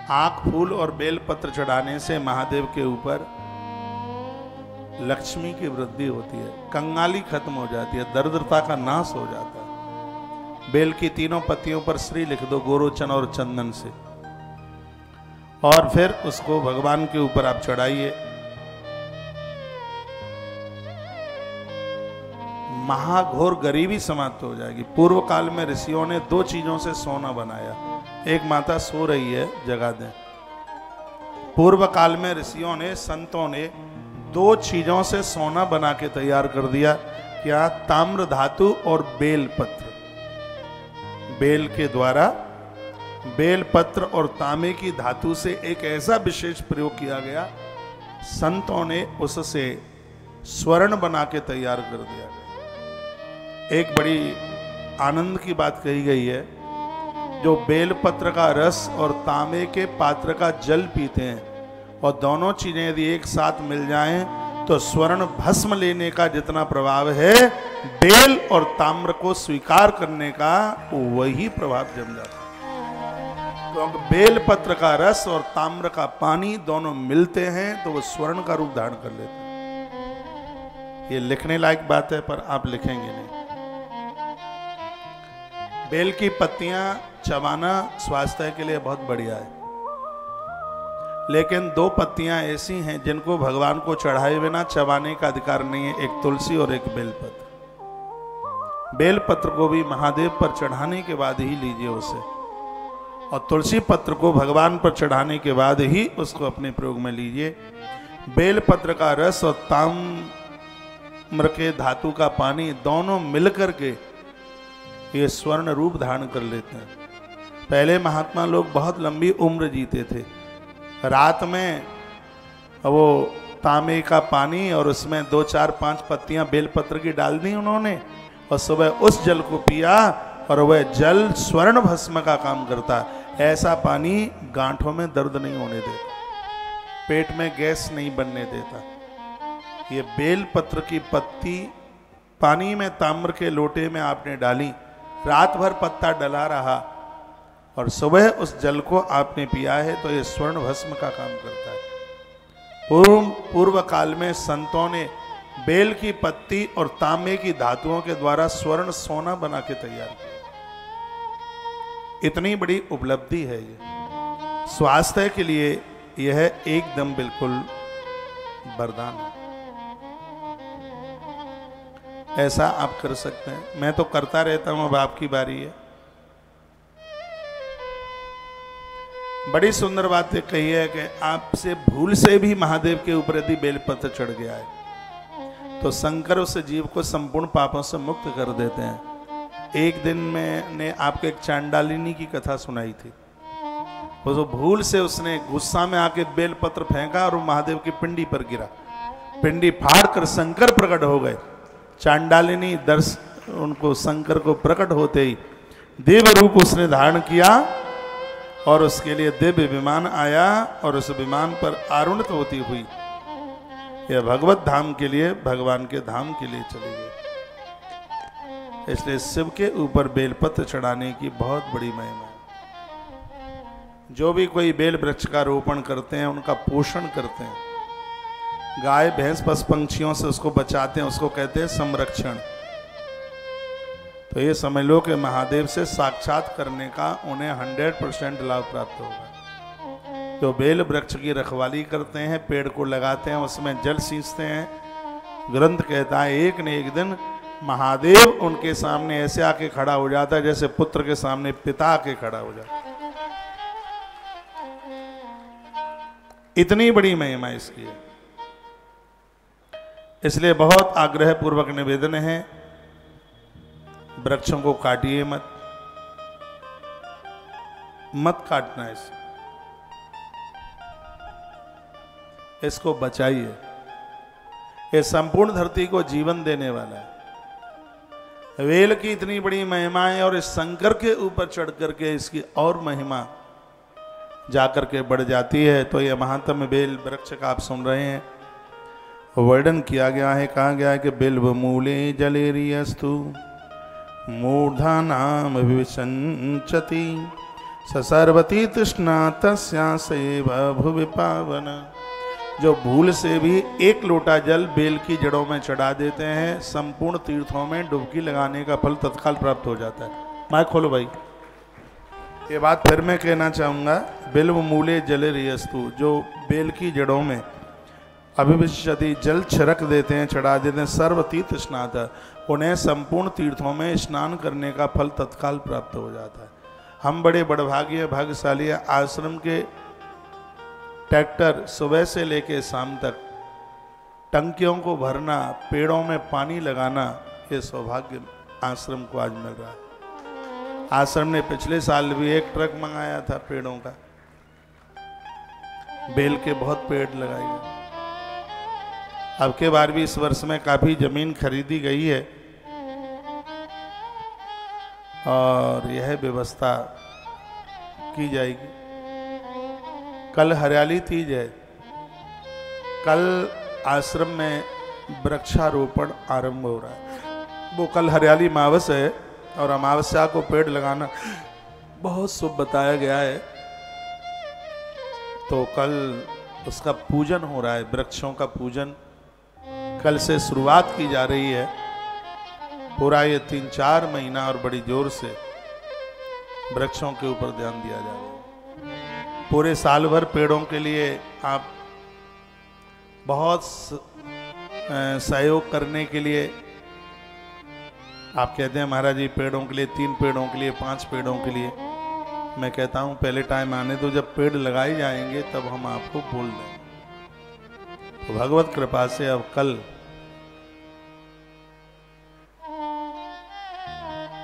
आँख फूल और बेलपत्र चढ़ाने से महादेव के ऊपर लक्ष्मी की वृद्धि होती है, कंगाली खत्म हो जाती है, दरिद्रता का नाश हो जाता है। बेल की तीनों पत्तियों पर श्री लिख दो गोरोचन और चंदन से, और फिर उसको भगवान के ऊपर आप चढ़ाइए। महाघोर गरीबी समाप्त हो जाएगी। पूर्व काल में ऋषियों ने 2 चीजों से सोना बनाया। एक माता सो रही है, जगा दें। पूर्व काल में ऋषियों ने, संतों ने 2 चीजों से सोना बना के तैयार कर दिया। क्या? ताम्र धातु और बेल पत्र। बेल के द्वारा बेल पत्र और तांबे की धातु से एक ऐसा विशेष प्रयोग किया गया, संतों ने उससे स्वर्ण बना के तैयार कर दिया गया। एक बड़ी आनंद की बात कही गई है, जो बेल पत्र का रस और तांबे के पात्र का जल पीते हैं, और दोनों चीजें यदि एक साथ मिल जाएं तो स्वर्ण भस्म लेने का जितना प्रभाव है, बेल और ताम्र को स्वीकार करने का वही प्रभाव जम जाता है। क्योंकि बेल पत्र का रस और ताम्र का पानी दोनों मिलते हैं तो वो स्वर्ण का रूप धारण कर लेते हैं। ये लिखने लायक बात है, पर आप लिखेंगे नहीं। बेल की पत्तियां चबाना स्वास्थ्य के लिए बहुत बढ़िया है, लेकिन 2 पत्तियां ऐसी हैं जिनको भगवान को चढ़ाए बिना चबाने का अधिकार नहीं है, एक तुलसी और एक बेलपत्र। बेलपत्र को भी महादेव पर चढ़ाने के बाद ही लीजिए उसे, और तुलसी पत्र को भगवान पर चढ़ाने के बाद ही उसको अपने प्रयोग में लीजिए। बेलपत्र का रस और ताम्र के धातु का पानी दोनों मिलकर के ये स्वर्ण रूप धारण कर लेते हैं। पहले महात्मा लोग बहुत लंबी उम्र जीते थे। रात में वो तांबे का पानी और उसमें 2, 4, 5 पत्तियां बेलपत्र की डाल दी उन्होंने, और सुबह उस जल को पिया, और वह जल स्वर्ण भस्म का काम करता। ऐसा पानी गांठों में दर्द नहीं होने देता, पेट में गैस नहीं बनने देता। ये बेलपत्र की पत्ती पानी में ताम्र के लोटे में आपने डाली, रात भर पत्ता डला रहा, और सुबह उस जल को आपने पिया है, तो ये स्वर्ण भस्म का काम करता है। पूर्व काल में संतों ने बेल की पत्ती और तांबे की धातुओं के द्वारा स्वर्ण सोना बना के तैयार किया। इतनी बड़ी उपलब्धि है ये। स्वास्थ्य के लिए यह एकदम बिल्कुल वरदान है। ऐसा आप कर सकते हैं। मैं तो करता रहता हूं, अब आपकी बारी है। बड़ी सुंदर बात ये कही है कि आपसे भूल से भी महादेव के ऊपर यदि बेलपत्र चढ़ गया है तो शंकर उस जीव को संपूर्ण पापों से मुक्त कर देते हैं। एक दिन मैंने आपको एक चांडालिनी की कथा सुनाई थी। वो भूल से उसने गुस्सा में आके बेलपत्र फेंका और महादेव की पिंडी पर गिरा। पिंडी फाड़ कर शंकर प्रकट हो गए। चांडालिनी उनको शंकर को प्रकट होते ही देव रूप उसने धारण किया, और उसके लिए दिव्य विमान आया, और उस विमान पर आरूढ़ होती हुई यह भगवत धाम के लिए, भगवान के धाम के लिए चली गई। इसलिए शिव के ऊपर बेलपत्र चढ़ाने की बहुत बड़ी महिमा है। जो भी कोई बेल वृक्ष का रोपण करते हैं, उनका पोषण करते हैं, गाय भैंस पशु पंछियों से उसको बचाते हैं, उसको कहते हैं संरक्षण। तो ये समझ लो कि महादेव से साक्षात करने का उन्हें 100% लाभ प्राप्त होगा। जो बेल वृक्ष की रखवाली करते हैं, पेड़ को लगाते हैं, उसमें जल सींचते हैं, ग्रंथ कहता है एक न एक दिन महादेव उनके सामने ऐसे आके खड़ा हो जाता है जैसे पुत्र के सामने पिता आके खड़ा हो जाता है। इतनी बड़ी महिमा इसकी है। इसलिए बहुत आग्रह पूर्वक निवेदन है, वृक्षों को काटिए मत काटना, इसको बचाइए। ये संपूर्ण धरती को जीवन देने वाला है। वेल की इतनी बड़ी महिमा है, और इस शंकर के ऊपर चढ़ करके इसकी और महिमा जाकर के बढ़ जाती है। तो यह महात्म बेल वृक्ष का आप सुन रहे हैं, वर्णन किया गया है। कहा गया है कि बिल्व मूले जलेरियस्तु मूर्धा नाम विसंचति ससर्वती तृष्णा तस्यासेव भुवि पावन। जो भूल से भी एक लोटा जल बेल की जड़ों में चढ़ा देते हैं, संपूर्ण तीर्थों में डुबकी लगाने का फल तत्काल प्राप्त हो जाता है। माइक खोलो भाई। ये बात फिर मैं कहना चाहूँगा, बिल्व मूले जले रियस्तु, जो बेल की जड़ों में अभिविशति जल छिड़क देते हैं, चढ़ा देते हैं, सर्वतीर्थ स्नात, उन्हें संपूर्ण तीर्थों में स्नान करने का फल तत्काल प्राप्त हो जाता है। हम बड़े बड़भाग्य भाग्यशाली, आश्रम के ट्रैक्टर सुबह से लेके शाम तक टंकियों को भरना, पेड़ों में पानी लगाना, ये सौभाग्य आश्रम को आज मिल रहा है। आश्रम ने पिछले साल भी एक ट्रक मंगाया था पेड़ों का, बेल के बहुत पेड़ लगाए गए। अब के बार भी इस वर्ष में काफी जमीन खरीदी गई है और यह व्यवस्था की जाएगी। कल हरियाली तीज है, कल आश्रम में वृक्षारोपण आरंभ हो रहा है। वो कल हरियाली अमावस है और अमावस्या को पेड़ लगाना बहुत शुभ बताया गया है, तो कल उसका पूजन हो रहा है। वृक्षों का पूजन कल से शुरुआत की जा रही है। पूरा ये 3-4 महीना और बड़ी जोर से वृक्षों के ऊपर ध्यान दिया जाएगा। पूरे साल भर पेड़ों के लिए आप बहुत सहयोग करने के लिए आप कहते हैं महाराज जी पेड़ों के लिए, 3 पेड़ों के लिए, 5 पेड़ों के लिए। मैं कहता हूं पहले टाइम आने दो, जब पेड़ लगाए जाएंगे तब हम आपको बोल देंगे। तो भगवत कृपा से अब कल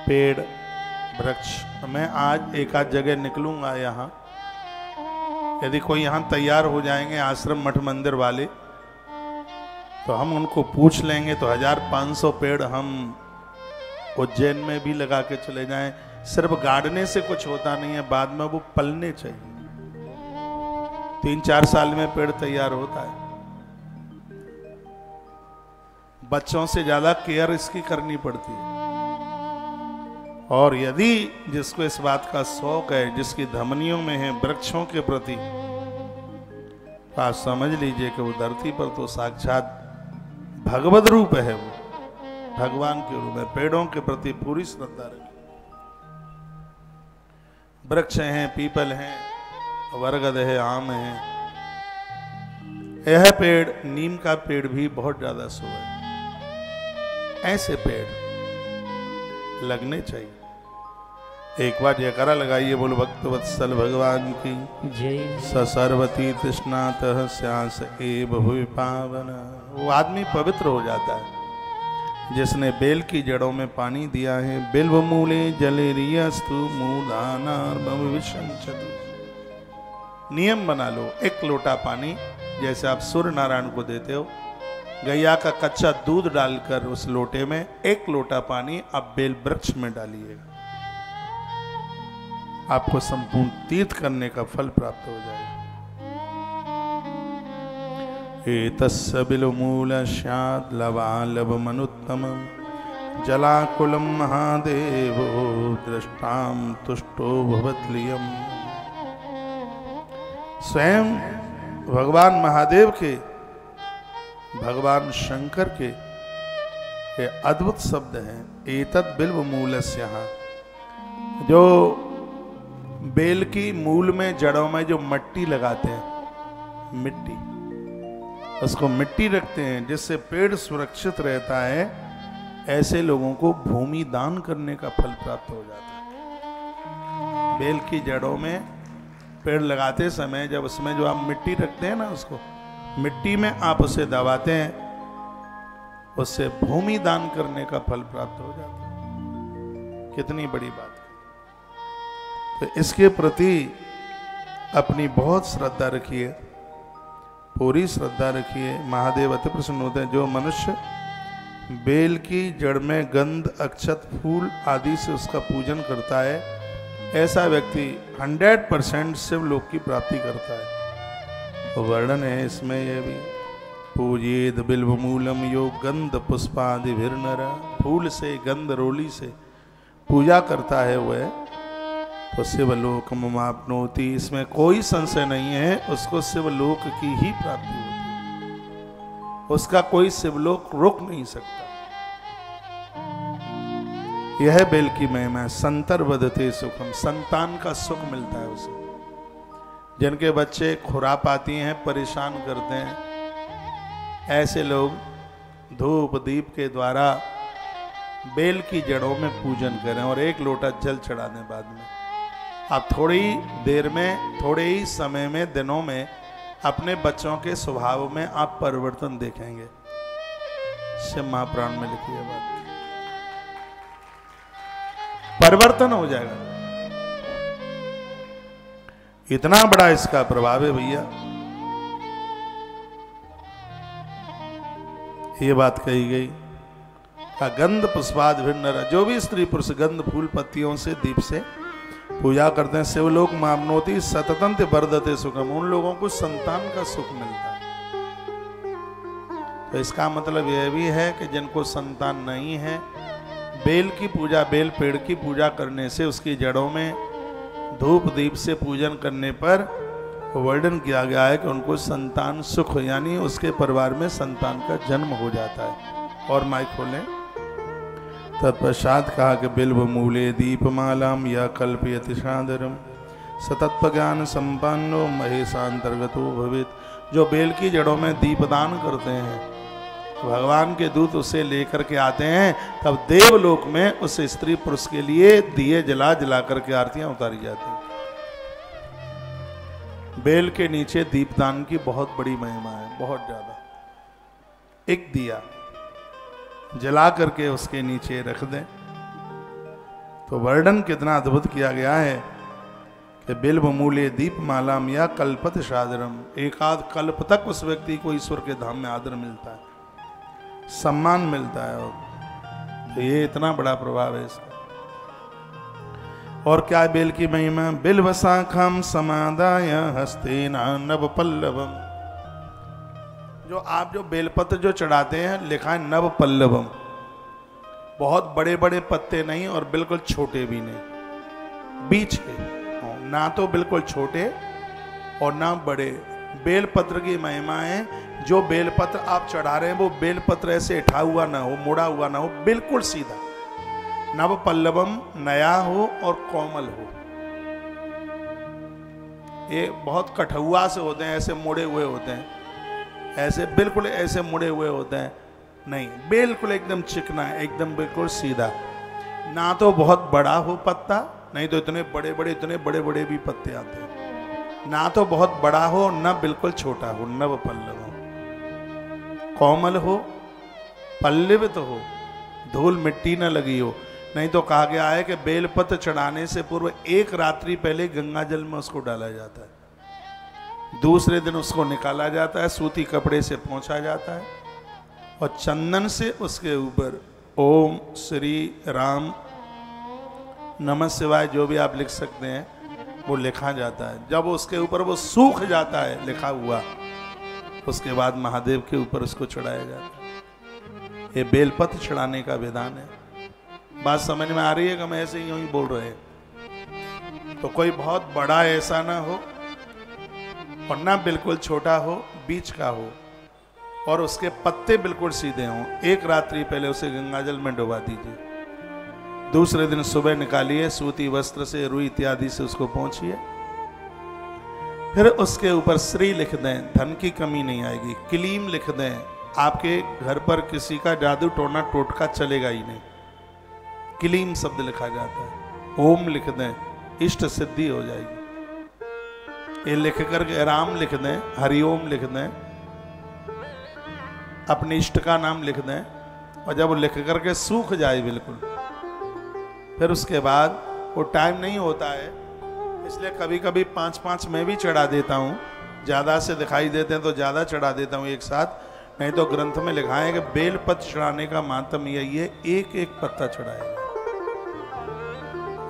पेड़ वृक्ष, मैं आज एक आध जगह निकलूंगा यहाँ, यदि कोई यहाँ तैयार हो जाएंगे आश्रम मठ मंदिर वाले तो हम उनको पूछ लेंगे, तो 1500 पेड़ हम उज्जैन में भी लगा के चले जाएं। सिर्फ गाड़ने से कुछ होता नहीं है, बाद में वो पलने चाहिए। 3-4 साल में पेड़ तैयार होता है। बच्चों से ज्यादा केयर इसकी करनी पड़ती है। और यदि जिसको इस बात का शौक है, जिसकी धमनियों में है वृक्षों के प्रति, तो आप समझ लीजिए कि वो धरती पर तो साक्षात भगवत रूप है, वो भगवान के रूप में। पेड़ों के प्रति पूरी श्रद्धा रखें। वृक्ष हैं, पीपल हैं, बरगद है, आम है, यह पेड़, नीम का पेड़ भी बहुत ज्यादा शुभ है। ऐसे पेड़ लगने चाहिए। एक बार जयकारा लगाइए, बोलो भक्तवत्सल भगवान की जय। ससर्वती तृष्णातः स्यास एव भुवि पावन। वो आदमी पवित्र हो जाता है जिसने बेल की जड़ों में पानी दिया है। बिल्व मूले जले रियस्तु मूलानार्मम विशंचति। नियम बना लो, 1 लोटा पानी जैसे आप सूर्य नारायण को देते हो, गैया का कच्चा दूध डालकर उस लोटे में 1 लोटा पानी आप बेल वृक्ष में डालिएगा, आपको संपूर्ण तीर्थ करने का फल प्राप्त हो जाएगा। एतस्य बिल्वमूल स्यात् लवालवमनुत्तमं जलाकुलं महादेवो दृष्टां तुष्टो भवत्लियम्। स्वयं भगवान महादेव के, भगवान शंकर के ये अद्भुत शब्द हैं। एतत् बिल्वमूलस्यः, जो बेल की मूल में, जड़ों में जो मट्टी लगाते हैं, मिट्टी, उसको मिट्टी रखते हैं जिससे पेड़ सुरक्षित रहता है। ऐसे लोगों को भूमि दान करने का फल प्राप्त हो जाता है। बेल की जड़ों में पेड़ लगाते समय जब उसमें जो आप मिट्टी रखते हैं ना, उसको मिट्टी में आप उसे दबाते हैं, उससे भूमि दान करने का फल प्राप्त हो जाता है। कितनी बड़ी बात है। तो इसके प्रति अपनी बहुत श्रद्धा रखिए, पूरी श्रद्धा रखिए। महादेव अति प्रसन्न होते हैं। जो मनुष्य बेल की जड़ में गंध, अक्षत, फूल आदि से उसका पूजन करता है, ऐसा व्यक्ति 100% शिवलोक की प्राप्ति करता है। तो वर्णन है इसमें यह भी, पूजेद बिल्वमूलम यो गंध पुष्पादि भिर्नर। फूल से, गंध रोली से पूजा करता है वह, तो शिवलोक ममाप्नोति, इसमें कोई संशय नहीं है, उसको शिवलोक की ही प्राप्ति होती है, उसका कोई शिवलोक रोक नहीं सकता। यह बेल की महिमा है। संतर वदते सुखम, संतान का सुख मिलता है उसे। जिनके बच्चे खुरापाती हैं, परेशान करते हैं, ऐसे लोग धूप दीप के द्वारा बेल की जड़ों में पूजन करें और एक लोटा जल चढ़ा दें। बाद में आप थोड़ी देर में, थोड़े ही समय में, दिनों में अपने बच्चों के स्वभाव में आप परिवर्तन देखेंगे। शिव महापुराण में लिखी है बात, परिवर्तन हो जाएगा। इतना बड़ा इसका प्रभाव है भैया। ये बात कही गई का गंध पुष्पाद भिन्न, जो भी स्त्री पुरुष गंध फूल पत्तियों से दीप से पूजा करते हैं, शिवलोक मामनोति सततंत वर्धते सुखम, उन लोगों को संतान का सुख मिलता है। तो इसका मतलब यह भी है कि जिनको संतान नहीं है, बेल की पूजा, बेल पेड़ की पूजा करने से, उसकी जड़ों में धूप दीप से पूजन करने पर वर्णन किया गया है कि उनको संतान सुख, यानी उसके परिवार में संतान का जन्म हो जाता है। और माइक खोलें। तत्पश्चात कहा कि बिल्व मूले दीपमालाम या कल्पयति सादरम सतत्व ज्ञान संपन्नो महेशांतर्गतो भवेत। जो बेल की जड़ों में दीपदान करते हैं, भगवान के दूत उसे लेकर के आते हैं, तब देवलोक में उस स्त्री पुरुष के लिए दिए जला जला करके आरतियां उतारी जाती हैं। बेल के नीचे दीपदान की बहुत बड़ी महिमा है, बहुत ज्यादा। एक दिया जला करके उसके नीचे रख दें तो वर्णन कितना अद्भुत किया गया है कि बिल्व मूले दीप मालाम या कल्पत सादरम, एक आध कल्प तक उस व्यक्ति को ईश्वर के धाम में आदर मिलता है, सम्मान मिलता है। और तो ये इतना बड़ा प्रभाव है इसका। और क्या बेल की महिमा, बिल्व शाखम समादाय हस्तेना नव पल्लवम। जो आप जो बेलपत्र जो चढ़ाते हैं, लिखा है नव पल्लवम, बहुत बड़े बड़े पत्ते नहीं और बिल्कुल छोटे भी नहीं, बीच के, ना तो बिल्कुल छोटे और ना बड़े। बेलपत्र की महिमा है, जो बेलपत्र आप चढ़ा रहे हैं वो बेलपत्र ऐसे उठा हुआ ना हो, मुड़ा हुआ ना हो, बिल्कुल सीधा। नव पल्लवम, नया हो और कोमल हो। ये बहुत कठुआ से होते हैं, ऐसे मुड़े हुए होते हैं, ऐसे बिल्कुल ऐसे मुड़े हुए होते हैं नहीं, बिल्कुल एकदम चिकना, एकदम बिल्कुल सीधा। ना तो बहुत बड़ा हो पत्ता, नहीं तो इतने बड़े बड़े भी पत्ते आते हैं। ना तो बहुत बड़ा हो, ना बिल्कुल छोटा हो। नव पल्लव हो, कोमल हो, पल्लवित हो, धूल मिट्टी न लगी हो। नहीं तो कहा गया है कि बेलपत्र चढ़ाने से पूर्व एक रात्रि पहले गंगा जल में उसको डाला जाता है, दूसरे दिन उसको निकाला जाता है, सूती कपड़े से पोंछा जाता है और चंदन से उसके ऊपर ओम श्री राम नमः शिवाय जो भी आप लिख सकते हैं वो लिखा जाता है। जब उसके ऊपर वो सूख जाता है लिखा हुआ, उसके बाद महादेव के ऊपर उसको चढ़ाया जाता है। ये बेलपत्र चढ़ाने का विधान है। बात समझ में आ रही है कि हम ऐसे यूं ही बोल रहे हैं? तो कोई बहुत बड़ा ऐसा ना हो और ना बिल्कुल छोटा हो, बीच का हो, और उसके पत्ते बिल्कुल सीधे हों। एक रात्रि पहले उसे गंगाजल में डुबा दीजिए, दूसरे दिन सुबह निकालिए, सूती वस्त्र से, रुई इत्यादि से उसको पोंछिए, फिर उसके ऊपर श्री लिख दें, धन की कमी नहीं आएगी। क्लीम लिख दें, आपके घर पर किसी का जादू टोना टोटका चलेगा ही नहीं, क्लीम शब्द लिखा जाता है। ओम लिख दें, इष्ट सिद्धि हो जाएगी। ये लिख करके राम लिख दें, हरिओम लिख दें, अपने इष्ट का नाम लिख दें, और जब वो लिख करके सूख जाए बिल्कुल, फिर उसके बाद वो टाइम नहीं होता है, इसलिए कभी कभी 5-5 मैं भी चढ़ा देता हूँ। ज़्यादा से दिखाई देते हैं तो ज़्यादा चढ़ा देता हूँ एक साथ, नहीं तो ग्रंथ में लिखा है कि बेलपत्र चढ़ाने का मातम यही है, एक एक पत्ता चढ़ाएगा।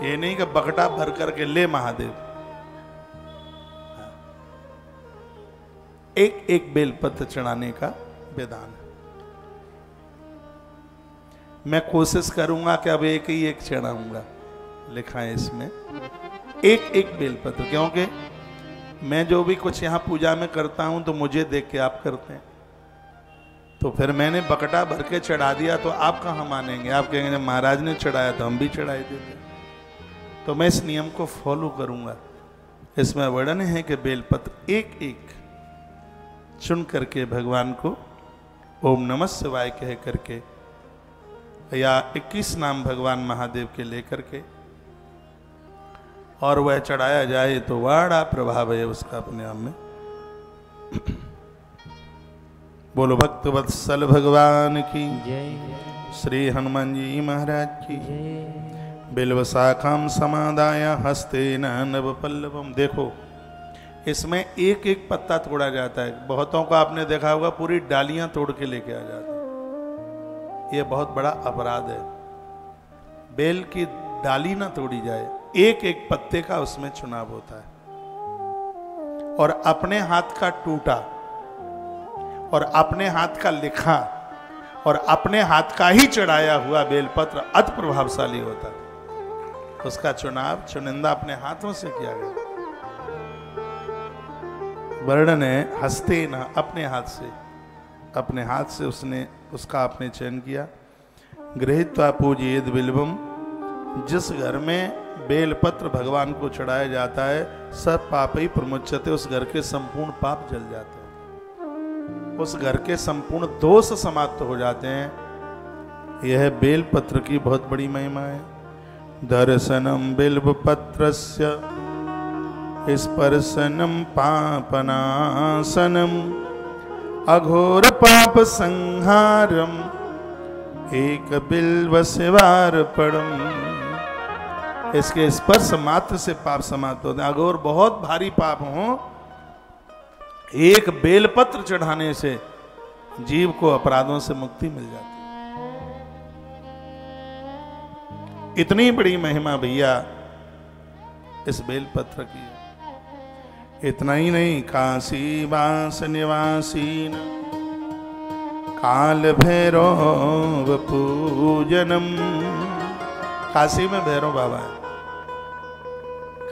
ये नहीं कि बकटा भर करके ले महादेव, एक एक बेलपत्र चढ़ाने का विधान है। मैं कोशिश करूंगा कि अब एक ही एक चढ़ाऊंगा, लिखा है इसमें। एक एक बेलपत्र, क्योंकि मैं जो भी कुछ यहाँ पूजा में करता हूं तो मुझे देख के आप करते हैं, तो फिर मैंने बकटा भर के चढ़ा दिया तो आप कहाँ मानेंगे? आप कहेंगे जब महाराज ने चढ़ाया तो हम भी चढ़ाई देते। तो मैं इस नियम को फॉलो करूंगा। इसमें वर्णन है कि बेलपत्र एक एक चुन करके भगवान को ओम नमः शिवाय कह करके या 21 नाम भगवान महादेव के लेकर के और वह चढ़ाया जाए तो बड़ा प्रभाव है उसका अपने आप में। बोलो भक्त वत्सल भगवान की जय, श्री हनुमान जी महाराज की जय। बिल्व शाखाम समादाय हस्ते नव पल्लवम। देखो इसमें एक एक पत्ता तोड़ा जाता है। बहुतों को आपने देखा होगा पूरी डालियां तोड़ के लेके आ जाते हैं। ये बहुत बड़ा अपराध है। बेल की डाली ना तोड़ी जाए, एक एक पत्ते का उसमें चुनाव होता है। और अपने हाथ का टूटा और अपने हाथ का लिखा और अपने हाथ का ही चढ़ाया हुआ बेलपत्र अति प्रभावशाली होता है। उसका चुनाव चुनिंदा अपने हाथों से किया गया। वर्णन है हस्ते न, अपने हाथ से उसने उसका आपने चयन किया। गृहीत्वा पूजयेद बिल्वम। जिस घर में बेलपत्र भगवान को चढ़ाया जाता है सब पाप ही प्रमुच्यते, उस घर के संपूर्ण पाप जल जाते हैं, उस घर के संपूर्ण दोष समाप्त हो जाते हैं। यह बेलपत्र की बहुत बड़ी महिमा है। दर्शनम बिल्वपत्रस्य स्पर्शनम पापनाशनम अघोर पाप संहारम एक बिल्व शिवार्पणम। इसके स्पर्श मात्र से पाप समाप्त होते हैं। अघोर बहुत भारी पाप हो, एक बेलपत्र चढ़ाने से जीव को अपराधों से मुक्ति मिल जाती है। इतनी बड़ी महिमा भैया इस बेलपत्र की। इतना ही नहीं, काशी वास निवासीन काल भैरव पूजनम। काशी में भैरव बाबा है,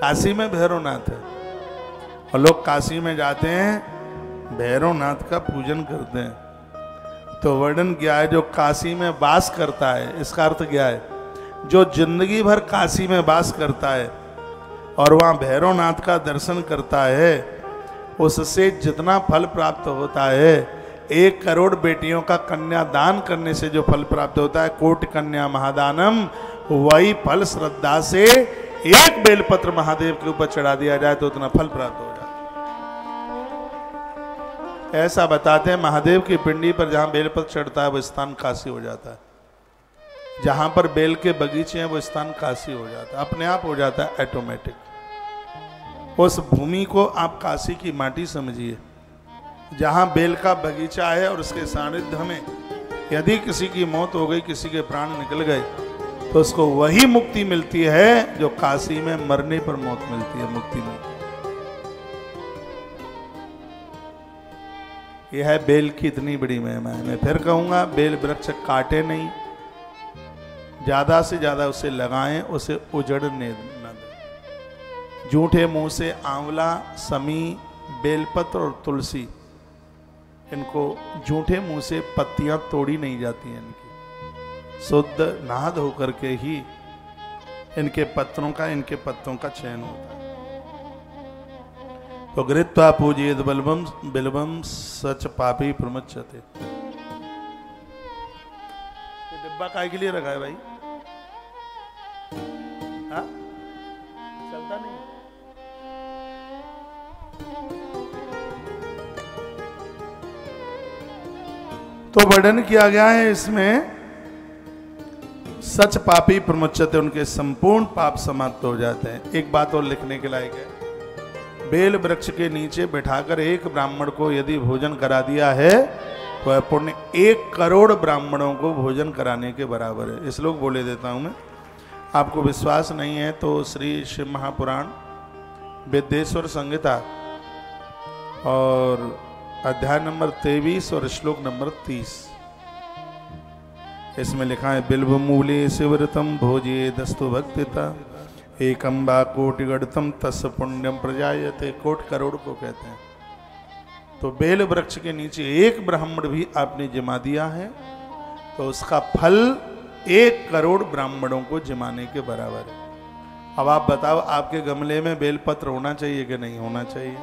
काशी में भैरवनाथ है और लोग काशी में जाते हैं भैरवनाथ का पूजन करते हैं। तो वर्णन क्या है, जो काशी में वास करता है, इसका अर्थ क्या है, जो जिंदगी भर काशी में वास करता है और वहाँ भैरवनाथ का दर्शन करता है, उससे जितना फल प्राप्त होता है 1 करोड़ बेटियों का कन्यादान करने से जो फल प्राप्त होता है, कोटि कन्या महादानम, वही फल श्रद्धा से एक बेलपत्र महादेव के ऊपर चढ़ा दिया जाए तो उतना फल प्राप्त हो जाता है। ऐसा बताते हैं महादेव की पिंडी पर जहां बेलपत्र चढ़ता है वो स्थान काशी हो जाता है। जहां पर बेल के बगीचे हैं वो स्थान काशी हो जाता है, अपने आप हो जाता है ऑटोमेटिक। उस भूमि को आप काशी की माटी समझिए। जहां बेल का बगीचा है और उसके सानिध्य में यदि किसी की मौत हो गई, किसी के प्राण निकल गए, तो उसको वही मुक्ति मिलती है जो काशी में मरने पर मौत मिलती है, मुक्ति मिलती है। यह है बेल की इतनी बड़ी महिमा है। मैं फिर कहूंगा, बेल वृक्ष काटे नहीं, ज्यादा से ज्यादा उसे लगाएं, उसे उजड़ने न दें। जूठे मुंह से आंवला, समी, बेलपत्र और तुलसी, इनको जूठे मुंह से पत्तियां तोड़ी नहीं जाती हैं। इनकी शुद्ध नाद होकर के ही इनके पत्तों का चयन होता है। तो गृहीत्वा पूजयेद बिल्वम बिल्वम सच पापी प्रमुच्यते। ये डिब्बा काय के लिए रखा है भाई? हाँ? चलता नहीं। तो वर्णन किया गया है इसमें, सच पापी प्रमुच्यते, उनके संपूर्ण पाप समाप्त हो जाते हैं। एक बात और लिखने के लायक है, बेल वृक्ष के नीचे बिठाकर एक ब्राह्मण को यदि भोजन करा दिया है तो वह पुण्य 1 करोड़ ब्राह्मणों को भोजन कराने के बराबर है। श्लोक बोले देता हूं मैं, आपको विश्वास नहीं है तो श्री शिव महापुराण विद्येश्वर संहिता और अध्याय नंबर 23 और श्लोक नंबर 30, इसमें लिखा है, बिल्व मूले शिवरतम भोजे दस्तु भक्तिता एकम बा कोटि गढ़तम तस् पुण्यम प्रजायते, कोट करोड़ को कहते हैं। तो बेल वृक्ष के नीचे एक ब्राह्मण भी आपने जिमा दिया है तो उसका फल 1 करोड़ ब्राह्मणों को जिमाने के बराबर है। अब आप बताओ, आपके गमले में बेलपत्र होना चाहिए कि नहीं होना चाहिए?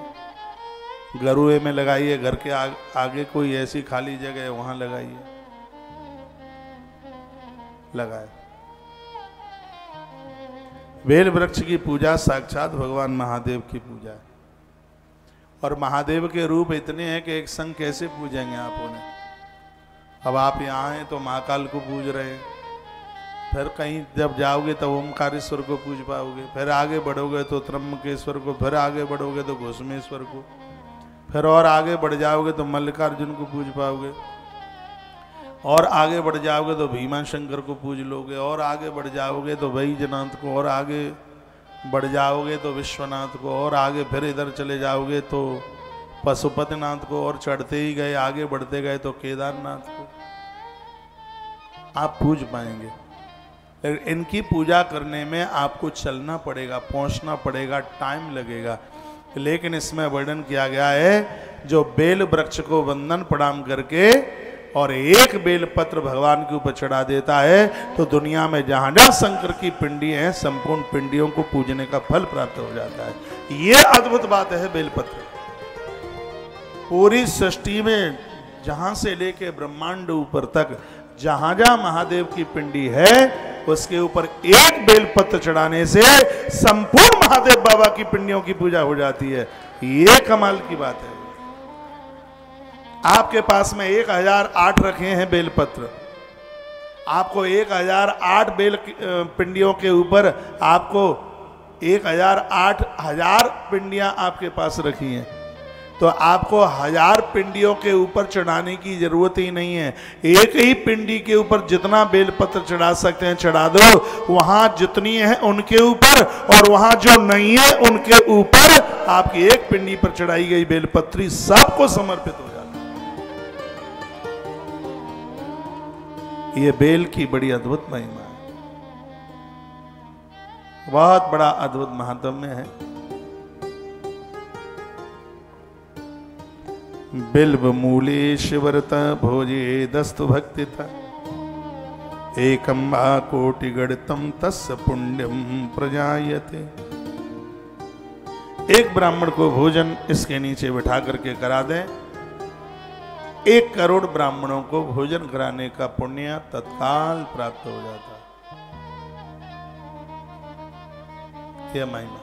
गरुए में लगाइए, घर के आगे कोई ऐसी खाली जगह है वहां लगाइए, लगाए। बेल वृक्ष की पूजा साक्षात भगवान महादेव की पूजा है। और महादेव के रूप इतने हैं कि एक संग कैसे पूजेंगे आप उन्हें? अब आप यहाँ हैं तो महाकाल को पूज रहे हैं, फिर कहीं जब जाओगे तो ओमकारेश्वर को पूज पाओगे, फिर आगे बढ़ोगे तो त्र्यंबकेश्वर को, फिर आगे बढ़ोगे तो घोषमेश्वर को, फिर और आगे बढ़ जाओगे तो मल्लिकार्जुन को पूज पाओगे, और आगे बढ़ जाओगे तो भीमा शंकर को पूज लोगे, और आगे बढ़ जाओगे तो बैजनाथ को, और आगे बढ़ जाओगे तो विश्वनाथ को, और आगे फिर इधर चले जाओगे तो पशुपतिनाथ को, और चढ़ते ही गए आगे बढ़ते गए तो केदारनाथ को आप पूज पाएंगे। इनकी पूजा करने में आपको चलना पड़ेगा, पहुंचना पड़ेगा, टाइम लगेगा। लेकिन इसमें वर्णन किया गया है जो बेल वृक्ष को वंदन प्रणाम करके और एक बेल पत्र भगवान के ऊपर चढ़ा देता है तो दुनिया में जहां जहां शंकर की पिंडी है संपूर्ण पिंडियों को पूजने का फल प्राप्त हो जाता है। ये अद्भुत बात है बेलपत्र। पूरी सृष्टि में जहां से लेके ब्रह्मांड ऊपर तक जहां जहां महादेव की पिंडी है उसके ऊपर एक बेलपत्र चढ़ाने से संपूर्ण महादेव बाबा की पिंडियों की पूजा हो जाती है। ये कमाल की बात है। आपके पास में 1008 रखे हैं बेलपत्र, आपको 1008 बेल पिंडियों के ऊपर आपको 1008 पिंडियां आपके पास रखी हैं, तो आपको 1000 पिंडियों के ऊपर चढ़ाने की जरूरत ही नहीं है। एक ही पिंडी के ऊपर जितना बेलपत्र चढ़ा सकते हैं चढ़ा दो, वहां जितनी है उनके ऊपर, और वहां जो नहीं है उनके ऊपर आपकी एक पिंडी पर चढ़ाई गई बेलपत्री सबको समर्पित हो जाती है। ये बेल की बड़ी अद्भुत महिमा है, बहुत बड़ा अद्भुत महात्म्य है। बिल्व मूलेश्वरत भोजे दस्तु भक्ति था एकम वा कोटि गढ़तम तस्य पुण्यम प्रजायते। एक ब्राह्मण को भोजन इसके नीचे बिठा करके करा दें, 1 करोड़ ब्राह्मणों को भोजन कराने का पुण्य तत्काल प्राप्त हो जाता है। यह महिमा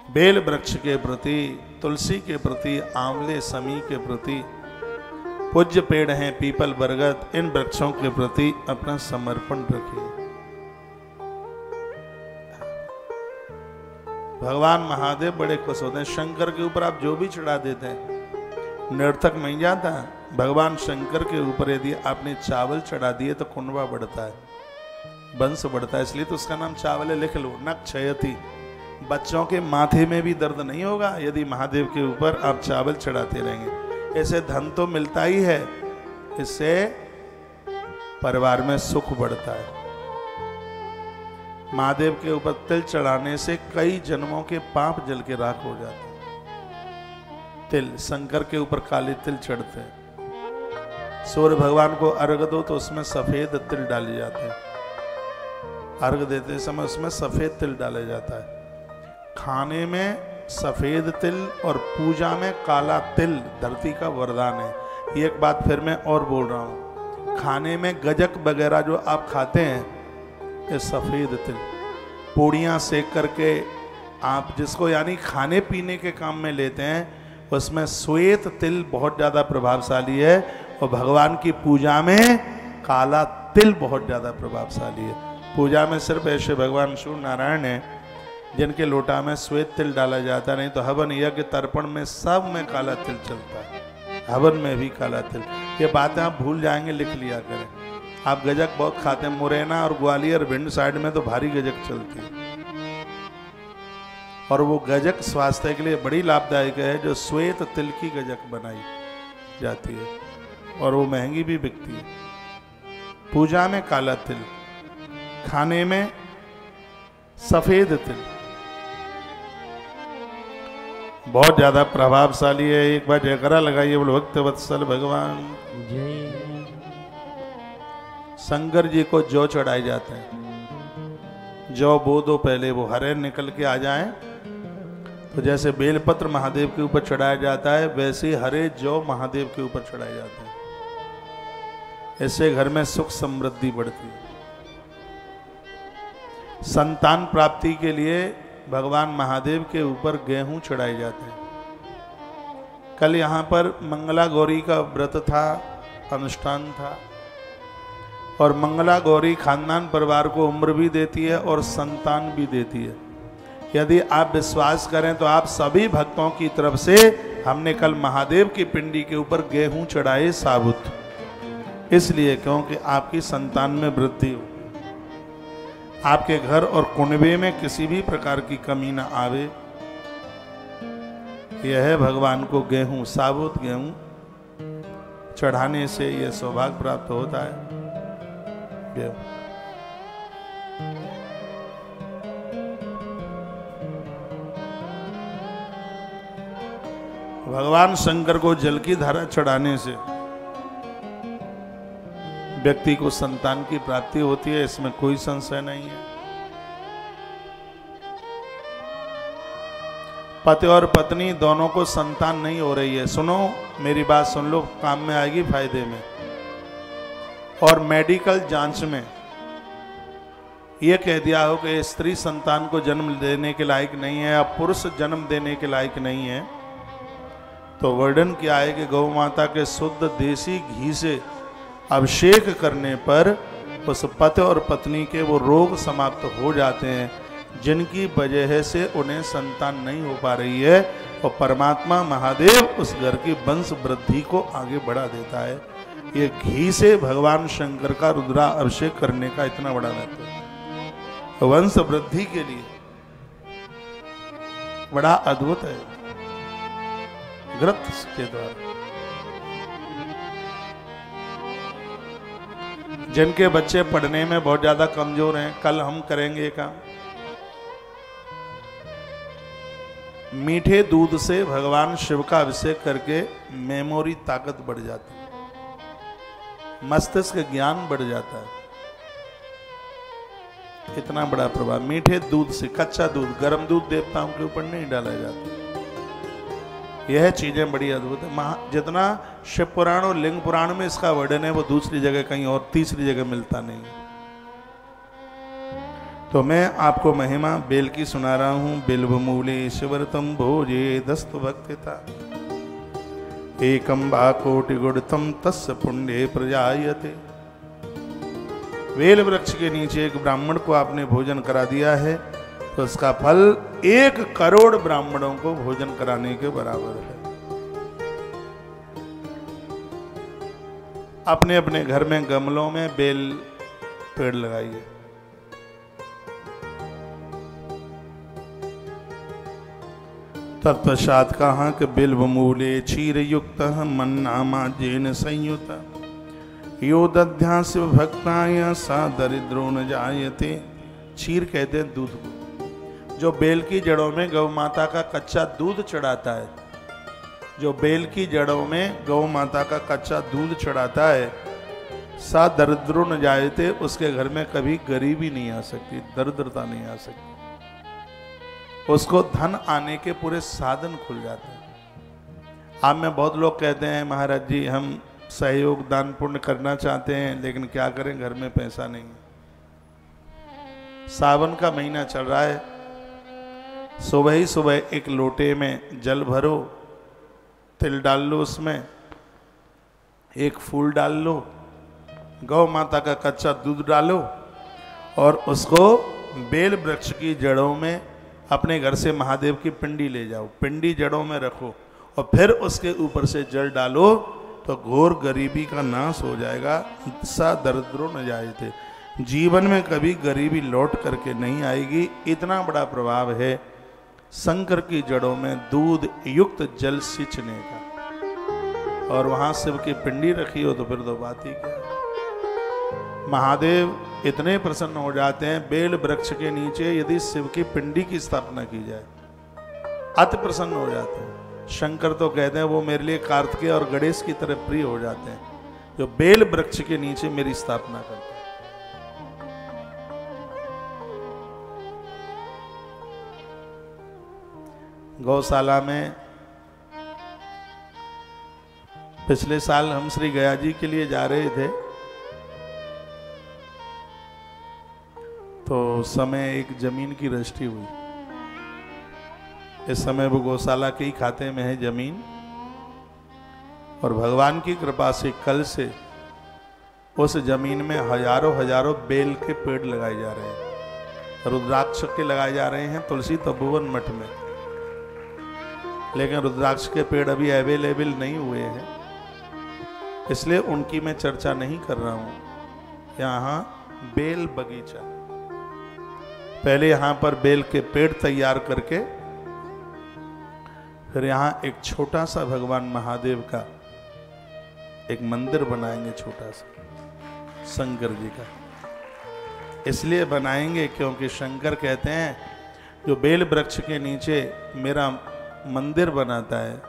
बेल वृक्ष के प्रति, तुलसी के प्रति, आंवले समी के प्रति, पूज्य पेड़ हैं पीपल बरगद, इन वृक्षों के प्रति अपना समर्पण रखिए। भगवान महादेव बड़े खुश होते हैं। शंकर के ऊपर आप जो भी चढ़ा देते हैं निरर्थक नहीं जाता। भगवान शंकर के ऊपर यदि आपने चावल चढ़ा दिए तो कुंडवा बढ़ता है, वंश बढ़ता है, इसलिए तो उसका नाम चावल है। लिख लो, न क्षयति। बच्चों के माथे में भी दर्द नहीं होगा यदि महादेव के ऊपर आप चावल चढ़ाते रहेंगे। ऐसे धन तो मिलता ही है, इससे परिवार में सुख बढ़ता है। महादेव के ऊपर तिल चढ़ाने से कई जन्मों के पाप जल के राख हो जाते हैं। तिल, शंकर के ऊपर काले तिल चढ़ते हैं। सूर्य भगवान को अर्घ दो तो उसमें सफेद तिल डाले जाते हैं। अर्घ देते समय उसमें सफेद तिल डाला जाता है। खाने में सफेद तिल और पूजा में काला तिल धरती का वरदान है। एक बात फिर मैं और बोल रहा हूँ, खाने में गजक वगैरह जो आप खाते हैं ये सफेद तिल, पूड़ियाँ सेक करके आप जिसको यानी खाने पीने के काम में लेते हैं उसमें श्वेत तिल बहुत ज़्यादा प्रभावशाली है, और भगवान की पूजा में काला तिल बहुत ज़्यादा प्रभावशाली है। पूजा में सिर्फ ऐसे भगवान सूर्य नारायण है जिनके लोटा में श्वेत तिल डाला जाता, नहीं तो हवन यज्ञ तर्पण में सब में काला तिल चलता है, हवन में भी काला तिल। ये बातें आप भूल जाएंगे, लिख लिया करें। आप गजक बहुत खाते हैं, मुरैना और ग्वालियर भिंड साइड में तो भारी गजक चलती है, और वो गजक स्वास्थ्य के लिए बड़ी लाभदायक है। जो श्वेत तिल की गजक बनाई जाती है और वो महंगी भी बिकती है। पूजा में काला तिल, खाने में सफेद तिल बहुत ज्यादा प्रभावशाली है। एक बार जयकारा लगाइए, बोलो भक्त वत्सल भगवान जय। शंकर जी को जौ चढ़ाए जाते हैं। जौ बो दो पहले, वो हरे निकल के आ जाएं, तो जैसे बेलपत्र महादेव के ऊपर चढ़ाया जाता है, वैसे हरे जौ महादेव के ऊपर चढ़ाए जाते हैं। इससे घर में सुख समृद्धि बढ़ती है। संतान प्राप्ति के लिए भगवान महादेव के ऊपर गेहूं चढ़ाए जाते हैं। कल यहाँ पर मंगला गौरी का व्रत था, अनुष्ठान था, और मंगला गौरी खानदान परिवार को उम्र भी देती है और संतान भी देती है। यदि आप विश्वास करें तो आप सभी भक्तों की तरफ से हमने कल महादेव की पिंडी के ऊपर गेहूं चढ़ाए साबुत, इसलिए क्योंकि आपकी संतान में वृद्धि हो, आपके घर और कुनबे में किसी भी प्रकार की कमी ना आवे। यह है भगवान को गेहूं, साबुत गेहूं चढ़ाने से यह सौभाग्य प्राप्त होता है। गेहूं भगवान शंकर को जल की धारा चढ़ाने से व्यक्ति को संतान की प्राप्ति होती है, इसमें कोई संशय नहीं है। पति और पत्नी दोनों को संतान नहीं हो रही है, सुनो मेरी बात सुन लो, काम में आएगी, फायदे में। और मेडिकल जांच में यह कह दिया हो कि स्त्री संतान को जन्म देने के लायक नहीं है या पुरुष जन्म देने के लायक नहीं है, तो वर्णन किया है कि गौ माता के शुद्ध देसी घी से अभिषेक करने पर उस पति और पत्नी के वो रोग समाप्त हो जाते हैं जिनकी वजह से उन्हें संतान नहीं हो पा रही है, और परमात्मा महादेव उस घर की वंश वृद्धि को आगे बढ़ा देता है। ये घी से भगवान शंकर का रुद्रा अभिषेक करने का इतना बड़ा महत्व है, वंश वृद्धि के लिए बड़ा अद्भुत है। ग्रंथ के द्वारा जिनके बच्चे पढ़ने में बहुत ज्यादा कमजोर हैं, कल हम करेंगे काम। मीठे दूध से भगवान शिव का अभिषेक करके मेमोरी ताकत बढ़ जाती है, मस्तिष्क ज्ञान बढ़ जाता है। इतना बड़ा प्रभाव मीठे दूध से। कच्चा दूध, गर्म दूध देवताओं के ऊपर नहीं डाला जाता। यह चीजें बड़ी अद्भुत है। जितना शिव पुराण और लिंग पुराण में इसका वर्णन है, वो दूसरी जगह कहीं और तीसरी जगह मिलता नहीं। तो मैं आपको महिमा बेल की सुना रहा हूं। बिल्व मूले शिवरतम भोजे दस्त भक्तिता एकम बा कोटि गुणतम तस्य पुण्य प्रजायते। बेल वृक्ष के नीचे एक ब्राह्मण को आपने भोजन करा दिया है तो उसका फल 1 करोड़ ब्राह्मणों को भोजन कराने के बराबर है। अपने अपने घर में गमलों में बेल पेड़ लगाइए। तत्पश्चात कहा कि बिल्व मूले क्षीर युक्त मन्नामा जेन संयुत यो दध्यास भक्ताय सा दरिद्रो न जायते। क्षीर कहते हैं दूध को। जो बेल की जड़ों में गौ माता का कच्चा दूध चढ़ाता है, जो बेल की जड़ों में गौ माता का कच्चा दूध चढ़ाता है, सा दरिद्रो न जायते, उसके घर में कभी गरीबी नहीं आ सकती, दरिद्रता नहीं आ सकती। उसको धन आने के पूरे साधन खुल जाते हैं। आप में बहुत लोग कहते हैं महाराज जी हम सहयोग दान पुण्य करना चाहते हैं, लेकिन क्या करें घर में पैसा नहीं। सावन का महीना चल रहा है, सुबह ही सुबह एक लोटे में जल भरो, तिल डाल लो, उसमें एक फूल डाल लो, गौ माता का कच्चा दूध डालो और उसको बेल वृक्ष की जड़ों में अपने घर से महादेव की पिंडी ले जाओ, पिंडी जड़ों में रखो और फिर उसके ऊपर से जल डालो तो घोर गरीबी का नाश हो जाएगा। सा दरिद्रो न जायते, जीवन में कभी गरीबी लौट करके नहीं आएगी। इतना बड़ा प्रभाव है शंकर की जड़ों में दूध युक्त जल सिंचने का। और वहां शिव की पिंडी रखी हो तो फिर तो बात ही क्या। महादेव इतने प्रसन्न हो जाते हैं, बेल वृक्ष के नीचे यदि शिव की पिंडी की स्थापना की जाए अति प्रसन्न हो जाते हैं। शंकर तो कहते हैं वो मेरे लिए कार्तिकेय और गणेश की तरह प्रिय हो जाते हैं जो बेल वृक्ष के नीचे मेरी स्थापना करते हैं। गौशाला में पिछले साल हम श्री गया जी के लिए जा रहे थे, तो समय एक जमीन की रजिस्ट्री हुई। इस समय वो गौशाला के ही खाते में है जमीन, और भगवान की कृपा से कल से उस जमीन में हजारों हजारों बेल के पेड़ लगाए जा रहे हैं। रुद्राक्ष के लगाए जा रहे हैं तुलसी तपोवन मठ में, लेकिन रुद्राक्ष के पेड़ अभी अवेलेबल नहीं हुए हैं, इसलिए उनकी मैं चर्चा नहीं कर रहा हूं। यहाँ बेल बगीचा, पहले यहां पर बेल के पेड़ तैयार करके फिर यहां एक छोटा सा भगवान महादेव का एक मंदिर बनाएंगे, छोटा सा शंकर जी का। इसलिए बनाएंगे क्योंकि शंकर कहते हैं जो बेल वृक्ष के नीचे मेरा मंदिर बनाता है,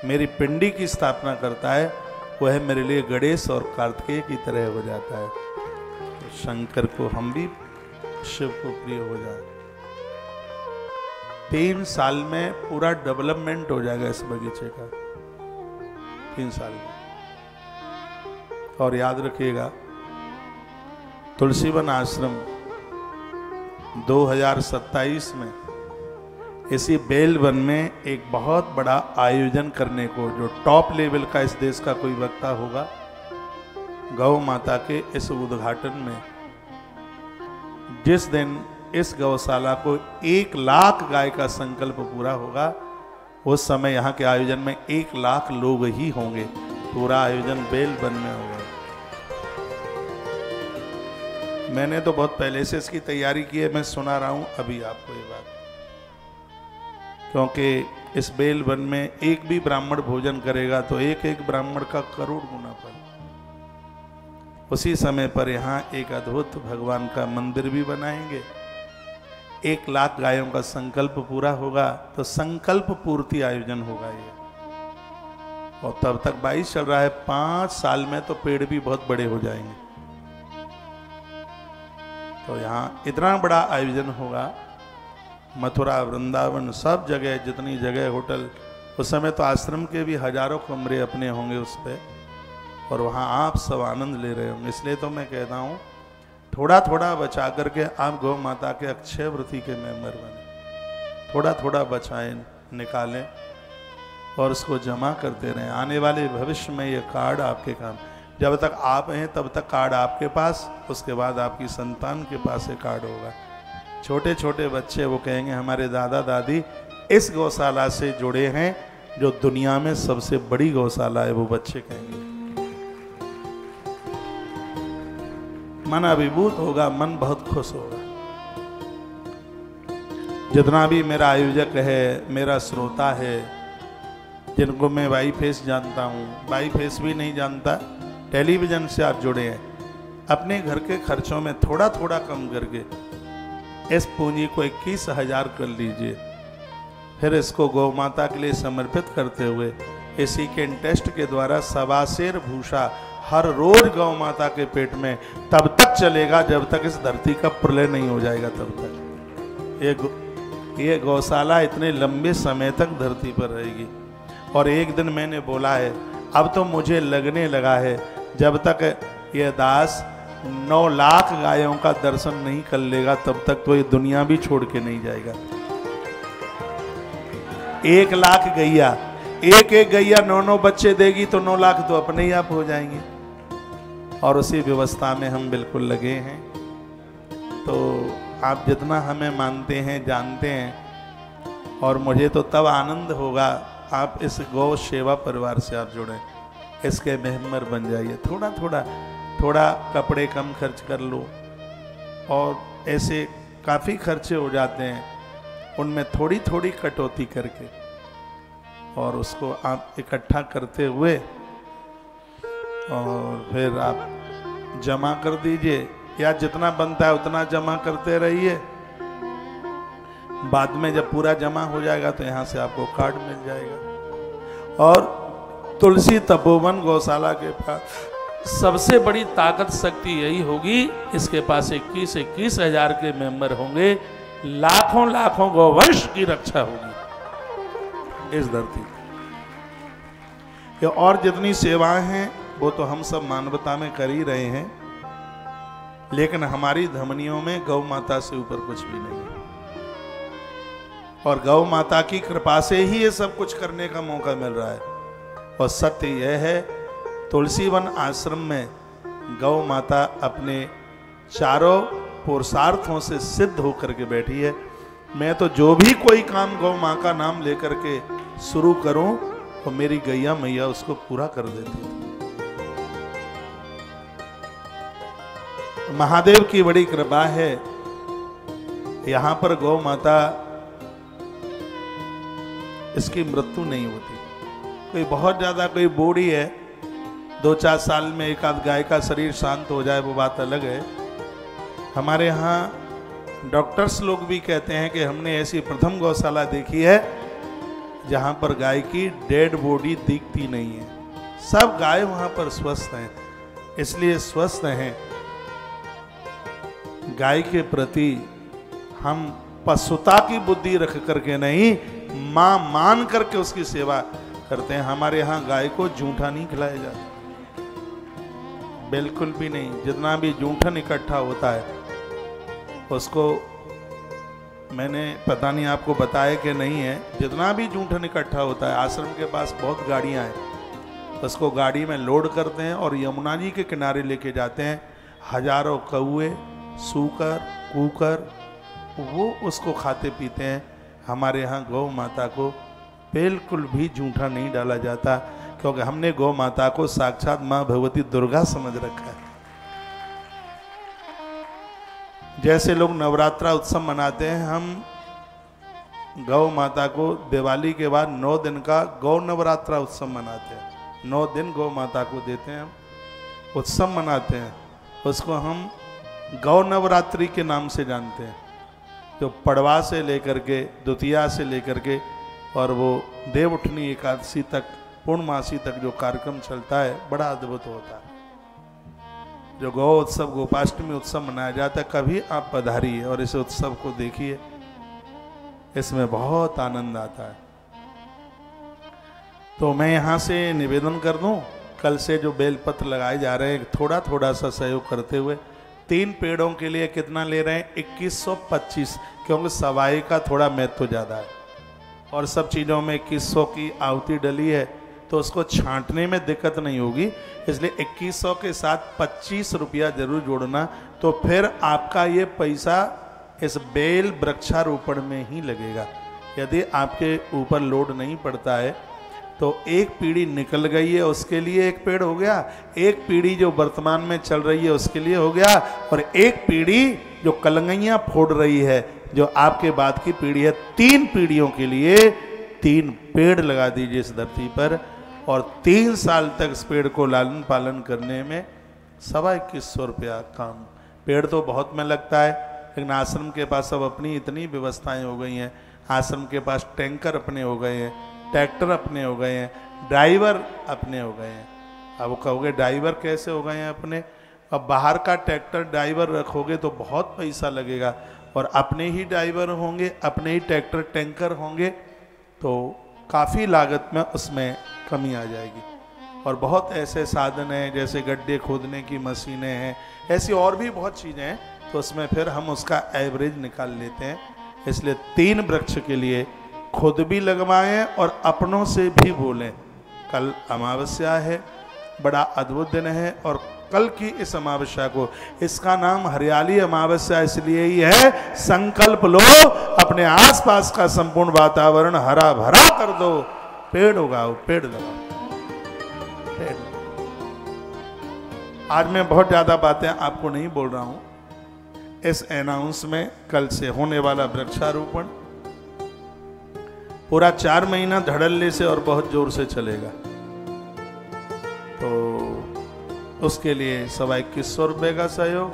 मेरी पिंडी की स्थापना करता है, वह मेरे लिए गणेश और कार्तिकेय की तरह हो जाता है। तो शंकर को हम भी शिव को प्रिय हो जाए। 3 साल में पूरा डेवलपमेंट हो जाएगा इस बगीचे का, 3 साल में। और याद रखिएगा तुलसीवन आश्रम 2027 में इसी बेल वन में एक बहुत बड़ा आयोजन करने को, जो टॉप लेवल का इस देश का कोई वक्ता होगा, गौ माता के इस उद्घाटन में जिस दिन इस गौशाला को 1 लाख गाय का संकल्प पूरा होगा, उस समय यहाँ के आयोजन में 1 लाख लोग ही होंगे। पूरा आयोजन बेल वन में होगा। मैंने तो बहुत पहले से इसकी तैयारी की है, मैं सुना रहा हूं अभी आपको ये बात, क्योंकि इस बेल वन में एक भी ब्राह्मण भोजन करेगा तो एक एक ब्राह्मण का करोड़ गुना फल। उसी समय पर यहाँ एक अद्भुत भगवान का मंदिर भी बनाएंगे। 1 लाख गायों का संकल्प पूरा होगा तो संकल्प पूर्ति आयोजन होगा ये। और तब तक 22 चल रहा है, 5 साल में तो पेड़ भी बहुत बड़े हो जाएंगे। तो यहाँ इतना बड़ा आयोजन होगा, मथुरा वृंदावन सब जगह, जितनी जगह होटल, उस समय तो आश्रम के भी हजारों कमरे अपने होंगे उस पर, और वहाँ आप सब आनंद ले रहे होंगे। इसलिए तो मैं कहता हूँ थोड़ा थोड़ा बचा करके आप गौ माता के अक्षय व्रती के मेंबर बने, थोड़ा थोड़ा बचाएं, निकालें और उसको जमा करते रहें। आने वाले भविष्य में ये कार्ड आपके काम, जब तक आप हैं तब तक कार्ड आपके पास, उसके बाद आपकी संतान के पास ये कार्ड होगा। छोटे छोटे बच्चे वो कहेंगे हमारे दादा दादी इस गौशाला से जुड़े हैं, जो दुनिया में सबसे बड़ी गौशाला है, वो बच्चे कहेंगे। मन अभिभूत होगा, मन बहुत खुश होगा। जितना भी मेरा आयोजक है, मेरा श्रोता है, जिनको मैं बाई फेस जानता हूँ, बाई फेस भी नहीं जानता, टेलीविजन से आप जुड़े हैं, अपने घर के खर्चों में थोड़ा थोड़ा कम करके इस पूंजी को 21,000 कर लीजिए। फिर इसको गौ माता के लिए समर्पित करते हुए इसी के इंटरेस्ट के द्वारा 1.25 सेर भूसा हर रोज गौ माता के पेट में तब तक चलेगा जब तक इस धरती का प्रलय नहीं हो जाएगा। तब तक ये गौशाला इतने लंबे समय तक धरती पर रहेगी। और एक दिन मैंने बोला है, अब तो मुझे लगने लगा है, जब तक ये दास 9 लाख गायों का दर्शन नहीं कर लेगा तब तक तो ये दुनिया भी छोड़ के नहीं जाएगा। 1 लाख गैया, एक एक गैया 9 बच्चे देगी तो 9 लाख तो अपने ही आप हो जाएंगे। और उसी व्यवस्था में हम बिल्कुल लगे हैं। तो आप जितना हमें मानते हैं, जानते हैं, और मुझे तो तब आनंद होगा आप इस गौ सेवा परिवार से आप जुड़े, इसके मेंबर बन जाइए। थोड़ा थोड़ा थोड़ा कपड़े कम खर्च कर लो, और ऐसे काफ़ी खर्चे हो जाते हैं, उनमें थोड़ी थोड़ी कटौती करके और उसको आप इकट्ठा करते हुए और फिर आप जमा कर दीजिए। या जितना बनता है उतना जमा करते रहिए। बाद में जब पूरा जमा हो जाएगा तो यहाँ से आपको कार्ड मिल जाएगा। और तुलसी तपोवन गौशाला के पास सबसे बड़ी ताकत शक्ति यही होगी, इसके पास 21 हजार के मेंबर होंगे, लाखों लाखों गौवंश की रक्षा होगी इस धरती पर। और जितनी सेवाएं हैं वो तो हम सब मानवता में कर ही रहे हैं, लेकिन हमारी धमनियों में गौ माता से ऊपर कुछ भी नहीं है। और गौ माता की कृपा से ही ये सब कुछ करने का मौका मिल रहा है। और सत्य यह है, तुलसीवन आश्रम में गौ माता अपने चारों पुरुषार्थों से सिद्ध होकर के बैठी है। मैं तो जो भी कोई काम गौ माँ का नाम लेकर के शुरू करूं तो मेरी गैया मैया उसको पूरा कर देती है। महादेव की बड़ी कृपा है, यहां पर गौ माता इसकी मृत्यु नहीं होती। कोई बहुत ज्यादा कोई बूढ़ी है, 2-4 साल में एक आध गाय का शरीर शांत हो जाए वो बात अलग है। हमारे यहाँ डॉक्टर्स लोग भी कहते हैं कि हमने ऐसी प्रथम गौशाला देखी है जहाँ पर गाय की डेड बॉडी दिखती नहीं है। सब गाय वहाँ पर स्वस्थ हैं। इसलिए स्वस्थ हैं, गाय के प्रति हम पशुता की बुद्धि रख करके नहीं, मां मान करके उसकी सेवा करते हैं। हमारे यहाँ गाय को जूठा नहीं खिलाया जाता, बिल्कुल भी नहीं। जितना भी जूठन इकट्ठा होता है उसको, मैंने पता नहीं आपको बताया कि नहीं है, जितना भी जूठन इकट्ठा होता है आश्रम के पास बहुत गाड़ियां हैं, उसको गाड़ी में लोड करते हैं और यमुना जी के किनारे लेके जाते हैं। हजारों कौए, सूकर, कूकर वो उसको खाते पीते हैं। हमारे यहाँ गौ माता को बिल्कुल भी जूठा नहीं डाला जाता, क्योंकि हमने गौ माता को साक्षात माँ भगवती दुर्गा समझ रखा है। जैसे लोग नवरात्रा उत्सव मनाते हैं, हम गौ माता को दिवाली के बाद 9 दिन का गौ नवरात्रा उत्सव मनाते हैं। 9 दिन गौ माता को देते हैं, हम उत्सव मनाते हैं। उसको हम गौ नवरात्रि के नाम से जानते हैं। जो पड़वा से लेकर के, द्वितीया से लेकर के और वो देवउठनी एकादशी तक, पूर्णमासी तक जो कार्यक्रम चलता है, बड़ा अद्भुत होता है। जो गौ उत्सव, गोपाष्टमी उत्सव मनाया जाता है, कभी आप पधारिए और इस उत्सव को देखिए, इसमें बहुत आनंद आता है। तो मैं यहाँ से निवेदन कर दूं, कल से जो बेलपत्र लगाए जा रहे हैं, थोड़ा थोड़ा सा सहयोग करते हुए 3 पेड़ों के लिए कितना ले रहे हैं? 2125, क्योंकि सवाई का थोड़ा महत्व ज़्यादा है और सब चीज़ों में 2100 की आहुति डली है, तो उसको छांटने में दिक्कत नहीं होगी। इसलिए 2100 के साथ 25 रुपया जरूर जोड़ना, तो फिर आपका ये पैसा इस बेल वृक्षारोपण में ही लगेगा। यदि आपके ऊपर लोड नहीं पड़ता है तो एक पीढ़ी निकल गई है उसके लिए एक पेड़ हो गया, एक पीढ़ी जो वर्तमान में चल रही है उसके लिए हो गया, और एक पीढ़ी जो कलंगैयाँ फोड़ रही है, जो आपके बाद की पीढ़ी है, 3 पीढ़ियों के लिए 3 पेड़ लगा दीजिए इस धरती पर। और 3 साल तक इस पेड़ को लालन पालन करने में 2125 रुपया काम। पेड़ तो बहुत में लगता है, लेकिन आश्रम के पास अब अपनी इतनी व्यवस्थाएं हो गई हैं। आश्रम के पास टैंकर अपने हो गए हैं, ट्रैक्टर अपने हो गए हैं, ड्राइवर अपने हो गए हैं। अब वो कहोगे ड्राइवर कैसे हो गए हैं अपने? अब बाहर का ट्रैक्टर ड्राइवर रखोगे तो बहुत पैसा लगेगा, और अपने ही ड्राइवर होंगे, अपने ही ट्रैक्टर टैंकर होंगे, तो काफ़ी लागत में उसमें कमी आ जाएगी। और बहुत ऐसे साधन हैं, जैसे गड्ढे खोदने की मशीनें हैं, ऐसी और भी बहुत चीज़ें हैं, तो उसमें फिर हम उसका एवरेज निकाल लेते हैं। इसलिए 3 वृक्ष के लिए खुद भी लगवाएं और अपनों से भी बोलें। कल अमावस्या है, बड़ा अद्भुत दिन है, और कल की इस अमावस्या को, इसका नाम हरियाली अमावस्या इसलिए ही है, संकल्प लो अपने आसपास का संपूर्ण वातावरण हरा भरा कर दो, पेड़ उगाओ, पेड़ लगाओ, पेड़। आज मैं बहुत ज्यादा बातें आपको नहीं बोल रहा हूं। इस अनाउंस में कल से होने वाला वृक्षारोपण पूरा 4 महीना धड़ल्ले से और बहुत जोर से चलेगा, तो उसके लिए 2125 रुपये का सहयोग।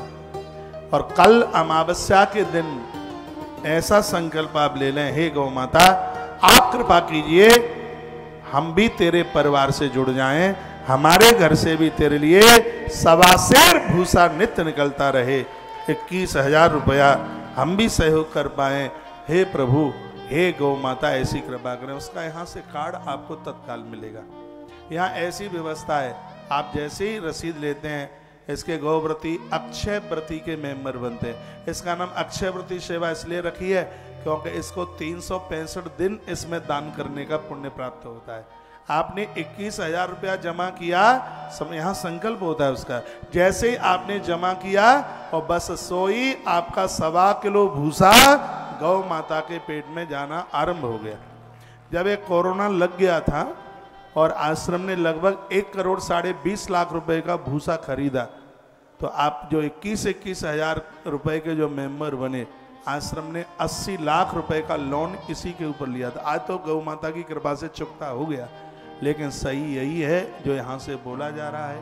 और कल अमावस्या के दिन ऐसा संकल्प आप ले लें, हे गौ माता आप कृपा कीजिए हम भी तेरे परिवार से जुड़ जाएं, हमारे घर से भी तेरे लिए 1.25 सेर भूसा नित्य निकलता रहे, 21,000 रुपया हम भी सहयोग कर पाए। हे प्रभु, हे गौ माता ऐसी कृपा करें। उसका यहाँ से कार्ड आपको तत्काल मिलेगा। यहाँ ऐसी व्यवस्था है, आप जैसे ही रसीद लेते हैं इसके गौव्रती अक्षय व्रती के मेंबर बनते हैं। इसका नाम अक्षय व्रती सेवा इसलिए रखी है क्योंकि इसको 365 दिन इसमें दान करने का पुण्य प्राप्त होता है। आपने 21,000 रुपया जमा किया, यहाँ संकल्प होता है उसका, जैसे ही आपने जमा किया और बस सोई आपका 1.25 किलो भूसा गौ माता के पेट में जाना आरंभ हो गया। जब एक कोरोना लग गया था और आश्रम ने लगभग 1,20 लाख रुपए का भूसा खरीदा, तो आप जो 21,000 रुपए के जो मेंबर बने, आश्रम ने 80 लाख रुपए का लोन इसी के ऊपर लिया था। आज तो गौ माता की कृपा से चुकता हो गया, लेकिन सही यही है जो यहाँ से बोला जा रहा है।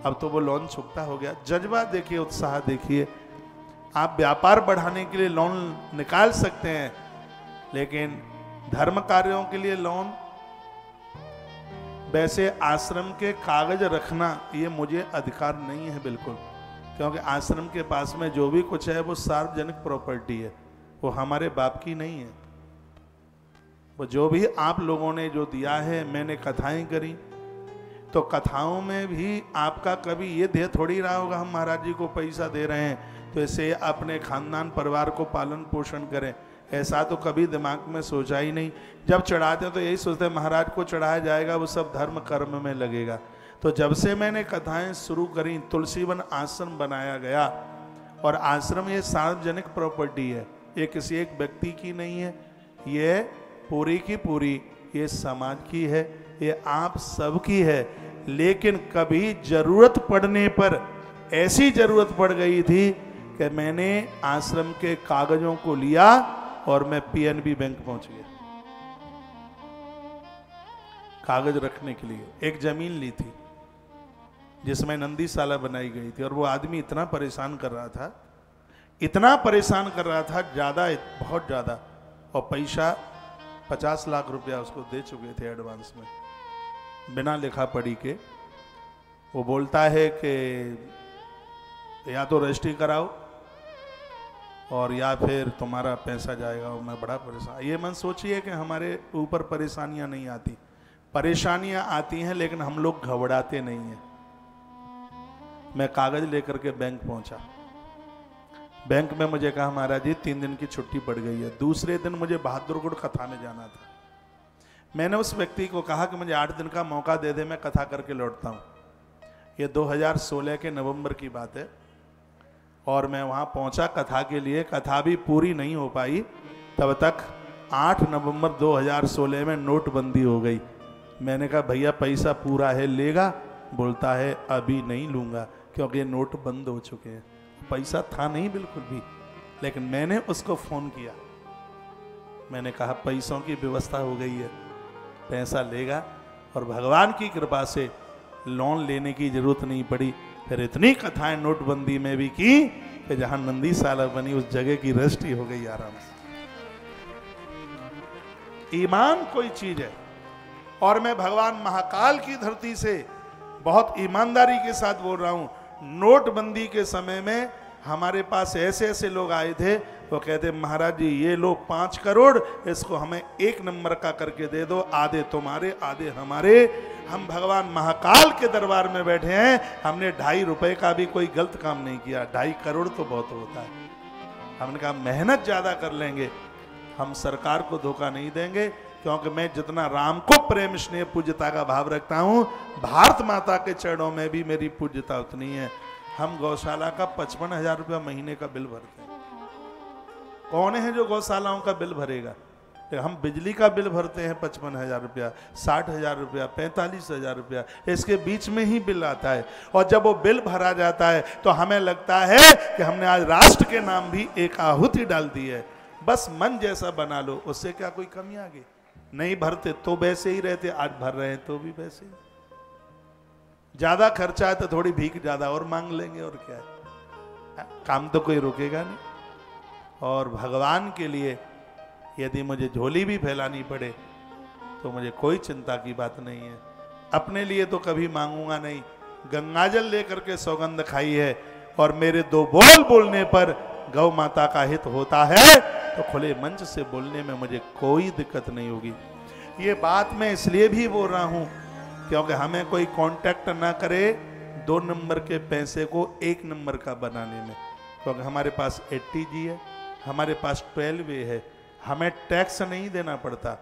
अब तो वो लोन चुकता हो गया। जज्बा देखिए, उत्साह देखिए। आप व्यापार बढ़ाने के लिए लोन निकाल सकते हैं, लेकिन धर्म कार्यों के लिए लोन, वैसे आश्रम के कागज रखना ये मुझे अधिकार नहीं है बिल्कुल, क्योंकि आश्रम के पास में जो भी कुछ है वो सार्वजनिक प्रॉपर्टी है, वो हमारे बाप की नहीं है। वो जो भी आप लोगों ने जो दिया है, मैंने कथाएं करी, तो कथाओं में भी आपका कभी ये ध्येय थोड़ी रहा होगा हम महाराज जी को पैसा दे रहे हैं तो इसे अपने खानदान परिवार को पालन पोषण करें, ऐसा तो कभी दिमाग में सोचा ही नहीं। जब चढ़ाते तो यही सोचते महाराज को चढ़ाया जाएगा, वो सब धर्म कर्म में लगेगा। तो जब से मैंने कथाएं शुरू करी, तुलसीवन आश्रम बनाया गया, और आश्रम ये सार्वजनिक प्रॉपर्टी है, ये किसी एक व्यक्ति की नहीं है, ये पूरी की पूरी ये समाज की है, ये आप सब की है। लेकिन कभी जरूरत पड़ने पर, ऐसी जरूरत पड़ गई थी कि मैंने आश्रम के कागजों को लिया और मैं पीएनबी बैंक पहुंच गया कागज रखने के लिए। एक जमीन ली थी जिसमें नंदीशाला बनाई गई थी, और वो आदमी इतना परेशान कर रहा था, इतना परेशान कर रहा था, ज्यादा, बहुत ज्यादा, और पैसा 50 लाख रुपया उसको दे चुके थे एडवांस में, बिना लिखा पढ़ी के। वो बोलता है कि या तो रजिस्ट्री कराओ और या फिर तुम्हारा पैसा जाएगा। और मैं बड़ा परेशान, ये मन सोचिए कि हमारे ऊपर परेशानियां नहीं आती, परेशानियां आती हैं लेकिन हम लोग घबराते नहीं हैं। मैं कागज लेकर के बैंक पहुंचा। बैंक में मुझे कहा महाराज जी 3 दिन की छुट्टी पड़ गई है। दूसरे दिन मुझे बहादुरगढ़ कथा में जाना था। मैंने उस व्यक्ति को कहा कि मुझे 8 दिन का मौका दे दे, मैं कथा करके लौटता हूँ। ये 2016 के नवंबर की बात है, और मैं वहाँ पहुँचा कथा के लिए। कथा भी पूरी नहीं हो पाई तब तक 8 नवंबर 2016 में नोटबंदी हो गई। मैंने कहा भैया पैसा पूरा है, लेगा? बोलता है अभी नहीं लूँगा क्योंकि नोट बंद हो चुके हैं। पैसा था नहीं बिल्कुल भी, लेकिन मैंने उसको फ़ोन किया। मैंने कहा पैसों की व्यवस्था हो गई है, पैसा लेगा। और भगवान की कृपा से लोन लेने की जरूरत नहीं पड़ी। फिर इतनी कथाएं नोटबंदी में भी की कि जहां नंदीशाला बनी उस जगह की रजिस्ट्री हो गई आराम से। ईमान कोई चीज है, और मैं भगवान महाकाल की धरती से बहुत ईमानदारी के साथ बोल रहा हूं। नोटबंदी के समय में हमारे पास ऐसे ऐसे लोग आए थे, वो कहते महाराज जी ये लो 5 करोड़, इसको हमें 1 नंबर का करके दे दो, आधे तुम्हारे आधे हमारे। हम भगवान महाकाल के दरबार में बैठे हैं, हमने 2.5 रुपए का भी कोई गलत काम नहीं किया। 2.5 करोड़ तो बहुत होता है। हमने कहा मेहनत ज्यादा कर लेंगे, हम सरकार को धोखा नहीं देंगे, क्योंकि मैं जितना राम को प्रेम स्नेह पूज्यता का भाव रखता हूं, भारत माता के चरणों में भी मेरी पूज्यता उतनी है। हम गौशाला का 55,000 रुपया महीने का बिल भरते हैं। कौन है जो गौशालाओं का बिल भरेगा? हम बिजली का बिल भरते हैं 55,000 रुपया, 60,000 रुपया, 45,000 रुपया, इसके बीच में ही बिल आता है। और जब वो बिल भरा जाता है तो हमें लगता है कि हमने आज राष्ट्र के नाम भी एक आहुति डाल दी है। बस मन जैसा बना लो, उससे क्या कोई कमी आ गई? नहीं भरते तो वैसे ही रहते, आज भर रहे हैं तो भी वैसे ही। ज्यादा खर्चा है तो थोड़ी भीख ज्यादा और मांग लेंगे, और क्या है। काम तो कोई रुकेगा नहीं। और भगवान के लिए यदि मुझे झोली भी फैलानी पड़े तो मुझे कोई चिंता की बात नहीं है। अपने लिए तो कभी मांगूंगा नहीं। गंगाजल लेकर के सौगंध खाई है और मेरे 2 बोल बोलने पर गौ माता का हित होता है तो खुले मंच से बोलने में मुझे कोई दिक्कत नहीं होगी। ये बात मैं इसलिए भी बोल रहा हूं क्योंकि हमें कोई कांटेक्ट ना करे 2 नंबर के पैसे को 1 नंबर का बनाने में। क्योंकि हमारे पास 80G है, हमारे पास 12A है, हमें टैक्स नहीं देना पड़ता।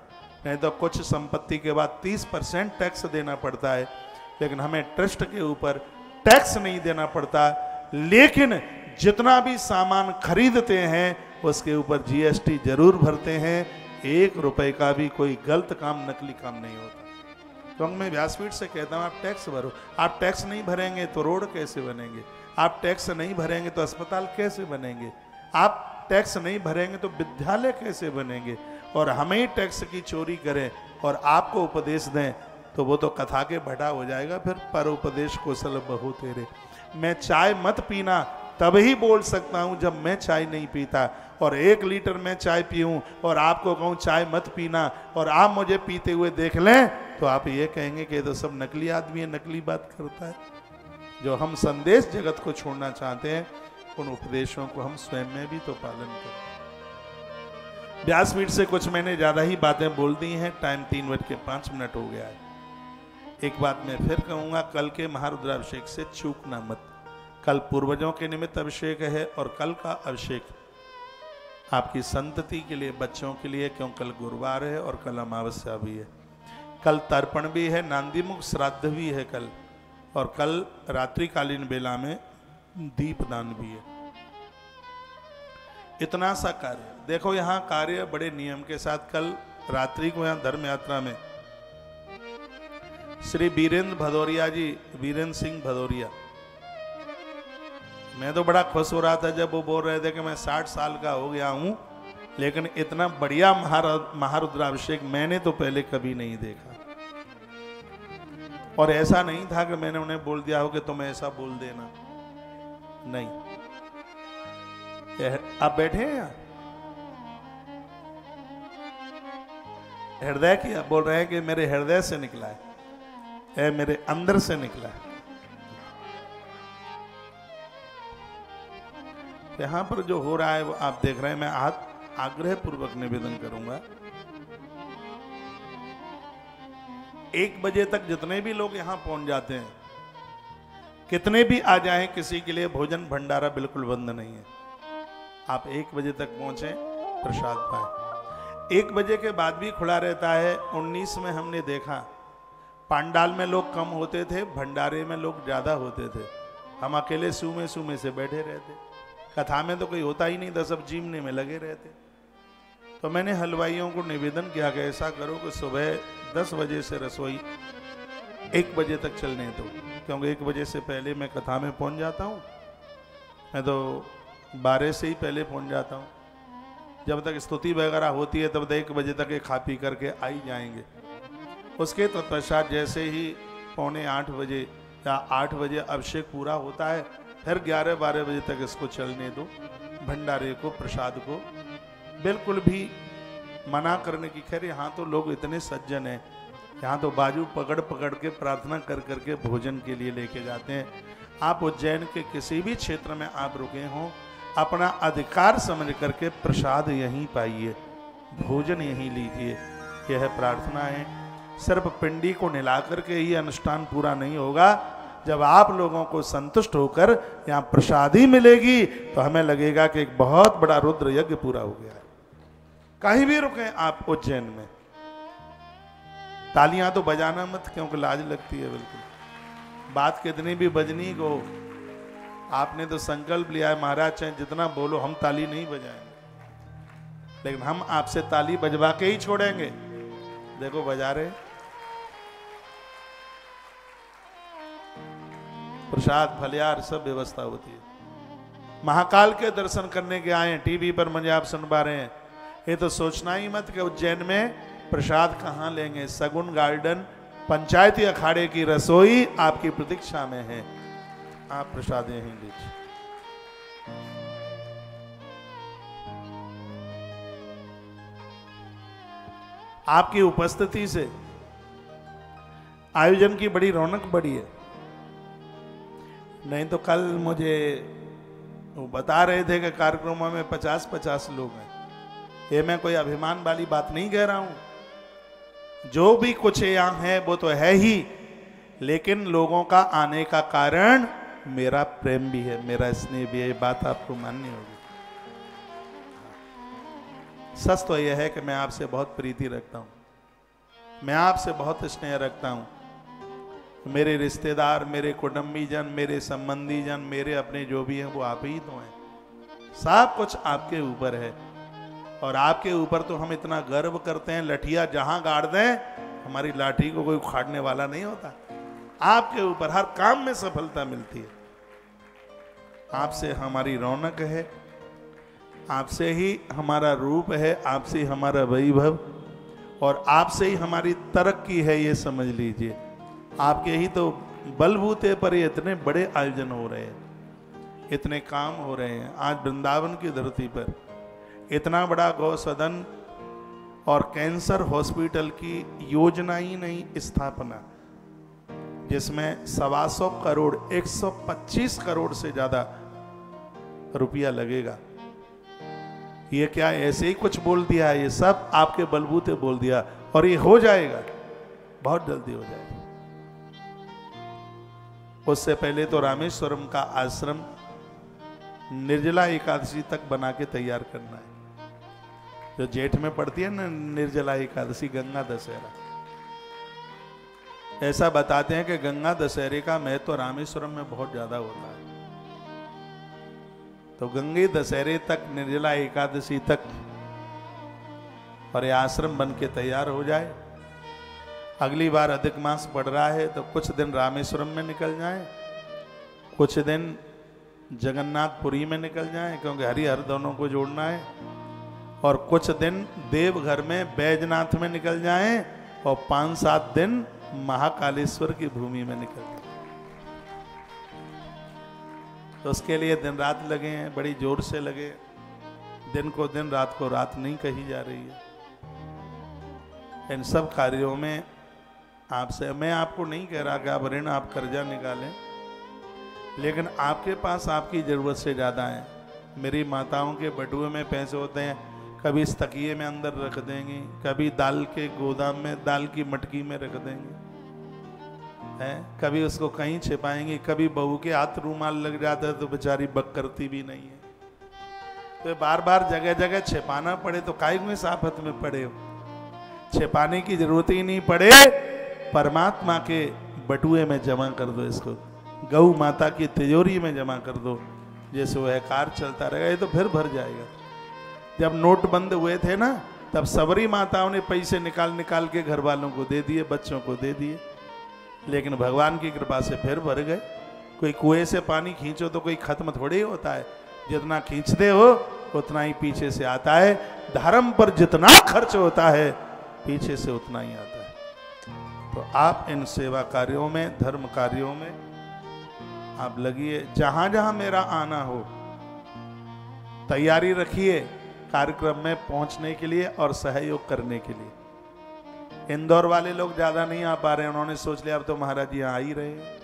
नहीं तो कुछ संपत्ति के बाद 30% टैक्स देना पड़ता है, लेकिन हमें ट्रस्ट के ऊपर टैक्स नहीं देना पड़ता। लेकिन जितना भी सामान खरीदते हैं उसके ऊपर GST जरूर भरते हैं। 1 रुपए का भी कोई गलत काम, नकली काम नहीं होता। तो मैं व्यासपीठ से कहता हूँ आप टैक्स भरो। आप टैक्स नहीं भरेंगे तो रोड कैसे बनेंगे? आप टैक्स नहीं भरेंगे तो अस्पताल कैसे बनेंगे? आप टैक्स नहीं भरेंगे तो विद्यालय कैसे बनेंगे? और हमें ही टैक्स की चोरी करें और आपको उपदेश दें तो वो तो कथा के भटा हो जाएगा। फिर पर उपदेश कुशल बहु तेरे। मैं चाय मत पीना तब ही बोल सकता हूं जब मैं चाय नहीं पीता। और 1 लीटर मैं चाय पीऊं और आपको कहूं चाय मत पीना और आप मुझे पीते हुए देख लें तो आप ये कहेंगे कि तो सब नकली आदमी है, नकली बात करता है। जो हम संदेश जगत को छोड़ना चाहते हैं उन उपदेशों को हम स्वयं में भी तो पालन करें। व्यासपीठ से कुछ मैंने ज्यादा ही बातें बोल दी हैं। टाइम 3:05 हो गया है। एक बात मैं फिर कहूंगा, कल के महारुद्राभिषेक से चूकना मत। कल पूर्वजों के निमित्त अभिषेक है और कल का अभिषेक आपकी संतति के लिए, बच्चों के लिए, क्यों कल गुरुवार है और कल अमावस्या भी है। कल तर्पण भी है, नांदीमुख श्राद्ध भी है कल, और कल रात्रिकालीन बेला में दीपदान भी है। इतना सा कार्य देखो, यहाँ कार्य बड़े नियम के साथ। कल रात्रि को यहाँ धर्म यात्रा में श्री वीरेंद्र भदौरिया जी, वीरेंद्र सिंह भदौरिया, मैं तो बड़ा खुश हो रहा था जब वो बोल रहे थे कि मैं 60 साल का हो गया हूं, लेकिन इतना बढ़िया महारुद्राभिषेक मैंने तो पहले कभी नहीं देखा। और ऐसा नहीं था कि मैंने उन्हें बोल दिया हो कि तुम ऐसा बोल देना, नहीं। आप बैठे हैं यहाँ, हृदय की बोल रहे हैं कि मेरे हृदय से निकला है, मेरे अंदर से निकला है। यहां पर जो हो रहा है वो आप देख रहे हैं। मैं आग्रह पूर्वक निवेदन करूंगा, 1 बजे तक जितने भी लोग यहां पहुंच जाते हैं, कितने भी आ जाएं, किसी के लिए भोजन भंडारा बिल्कुल बंद नहीं है। आप 1 बजे तक पहुंचे, प्रसाद पाए। 1 बजे के बाद भी खुला रहता है। 19 में हमने देखा पांडाल में लोग कम होते थे, भंडारे में लोग ज्यादा होते थे। हम अकेले सूमे से बैठे रहते। कथा में तो कोई होता ही नहीं था, सब जीमने में लगे रहते। तो मैंने हलवाइयों को निवेदन किया कि ऐसा करो कि सुबह 10 बजे से रसोई 1 बजे तक चलने दो, क्योंकि 1 बजे से पहले मैं कथा में पहुंच जाता हूं। मैं तो 12 से ही पहले पहुंच जाता हूं। जब तक स्तुति वगैरह होती है तब तक 1 बजे तक खा पी करके आ ही जाएंगे। उसके तत्पश्चात जैसे ही 7:45 बजे या 8 बजे अभिषेक पूरा होता है, फिर 11-12 बजे तक इसको चलने दो। भंडारे को, प्रसाद को बिल्कुल भी मना करने की, खैर यहाँ तो लोग इतने सज्जन हैं, यहाँ तो बाजू पकड़ पकड़ के प्रार्थना कर करके भोजन के लिए लेके जाते हैं। आप उज्जैन के किसी भी क्षेत्र में आप रुके हों, अपना अधिकार समझ करके प्रसाद यहीं पाइए, भोजन यहीं लीजिए। यह प्रार्थना है। सिर्फ पिंडी को निला करके ही अनुष्ठान पूरा नहीं होगा। जब आप लोगों को संतुष्ट होकर यहाँ प्रसादी मिलेगी तो हमें लगेगा कि एक बहुत बड़ा रुद्र यज्ञ पूरा हो गया है। कहीं भी रुके आप उज्जैन में, तालियां तो बजाना मत, क्योंकि लाज लगती है। बिल्कुल बात कितनी भी बजनी को, आपने तो संकल्प लिया है महाराज चाहे जितना बोलो हम ताली नहीं बजाएंगे, लेकिन हम आपसे ताली बजवा के ही छोड़ेंगे। देखो बजा रहे, प्रसाद फलियार सब व्यवस्था होती है। महाकाल के दर्शन करने के आए, टीवी पर मुझे आप सुन पा रहे हैं, ये तो सोचना ही मत कि उज्जैन में प्रसाद कहाँ लेंगे। सगुन गार्डन पंचायती अखाड़े की रसोई आपकी प्रतीक्षा में है, आप प्रसाद यहीं लीजिए। आपकी उपस्थिति से आयोजन की बड़ी रौनक बढ़ी है। नहीं तो कल मुझे वो बता रहे थे कि कार्यक्रमों में 50-50 लोग हैं। ये मैं कोई अभिमान वाली बात नहीं कह रहा हूं, जो भी कुछ यहाँ है वो तो है ही, लेकिन लोगों का आने का कारण मेरा प्रेम भी है, मेरा स्नेह भी है। ये बात आपको माननी होगी। सच तो यह है कि मैं आपसे बहुत प्रीति रखता हूं, मैं आपसे बहुत स्नेह रखता हूं। मेरे रिश्तेदार, मेरे कुटुंबी जन, मेरे संबंधी जन, मेरे अपने जो भी हैं वो आप ही तो हैं। सब कुछ आपके ऊपर है और आपके ऊपर तो हम इतना गर्व करते हैं। लठिया जहां गाड़ दें, हमारी लाठी को कोई उखाड़ने वाला नहीं होता। आपके ऊपर हर काम में सफलता मिलती है। आपसे हमारी रौनक है, आपसे ही हमारा रूप है, आपसे ही हमारा वैभव और आपसे ही हमारी तरक्की है। ये समझ लीजिए, आपके ही तो बलबूते पर ये इतने बड़े आयोजन हो रहे हैं, इतने काम हो रहे हैं। आज वृंदावन की धरती पर इतना बड़ा गौ सदन और कैंसर हॉस्पिटल की योजना ही नहीं, स्थापना, जिसमें 125 करोड़ 125 करोड़ से ज्यादा रुपया लगेगा। ये क्या ऐसे ही कुछ बोल दिया है? ये सब आपके बलबूते बोल दिया और ये हो जाएगा, बहुत जल्दी हो जाएगा। उससे पहले तो रामेश्वरम का आश्रम निर्जला एकादशी तक बना के तैयार करना है। जो जेठ में पड़ती है ना निर्जला एकादशी, गंगा दशहरा, ऐसा बताते हैं कि गंगा दशहरे का महत्व तो रामेश्वरम में बहुत ज्यादा होता है। तो गंगे दशहरे तक, निर्जला एकादशी तक और ये आश्रम बन के तैयार हो जाए। अगली बार अधिक मास पड़ रहा है तो कुछ दिन रामेश्वरम में निकल जाए, कुछ दिन जगन्नाथपुरी में निकल जाए, क्योंकि हरिहर दोनों को जोड़ना है, और कुछ दिन देवघर में बैजनाथ में निकल जाए और 5-7 दिन महाकालेश्वर की भूमि में निकल जाए। तो उसके लिए दिन रात लगे हैं, बड़ी जोर से लगे। दिन को दिन, रात को रात नहीं कही जा रही है। इन सब कार्यों में आपसे, मैं आपको नहीं कह रहा कि आप ऋण, आप कर्जा निकालें, लेकिन आपके पास आपकी जरूरत से ज्यादा है। मेरी माताओं के बटुए में पैसे होते हैं, कभी इस तकिए में अंदर रख देंगी, कभी दाल के गोदाम में, दाल की मटकी में रख देंगी, है, कभी उसको कहीं छिपाएंगी, कभी बहू के हाथ रूमाल लग जाता है तो बेचारी बक करती भी नहीं है। तो बार बार जगह जगह छिपाना पड़े तो काहे को इस आफत में पड़े हो? छिपाने की जरूरत ही नहीं पड़े, परमात्मा के बटुए में जमा कर दो इसको, गौ माता की तिजोरी में जमा कर दो, जैसे वह कार चलता रहेगा, ये तो फिर भर जाएगा। जब नोट बंद हुए थे ना, तब सबरी माताओं ने पैसे निकाल निकाल के घर वालों को दे दिए, बच्चों को दे दिए, लेकिन भगवान की कृपा से फिर भर गए। कोई कुएं से पानी खींचो तो कोई खत्म थोड़ी होता है, जितना खींचते हो उतना ही पीछे से आता है। धर्म पर जितना खर्च होता है पीछे से उतना ही आता है। तो आप इन सेवा कार्यों में, धर्म कार्यों में आप लगिए। जहां जहां मेरा आना हो तैयारी रखिए कार्यक्रम में पहुंचने के लिए और सहयोग करने के लिए। इंदौर वाले लोग ज्यादा नहीं आ पा रहे, उन्होंने सोच लिया अब तो महाराज जी यहाँ आ ही रहे हैं।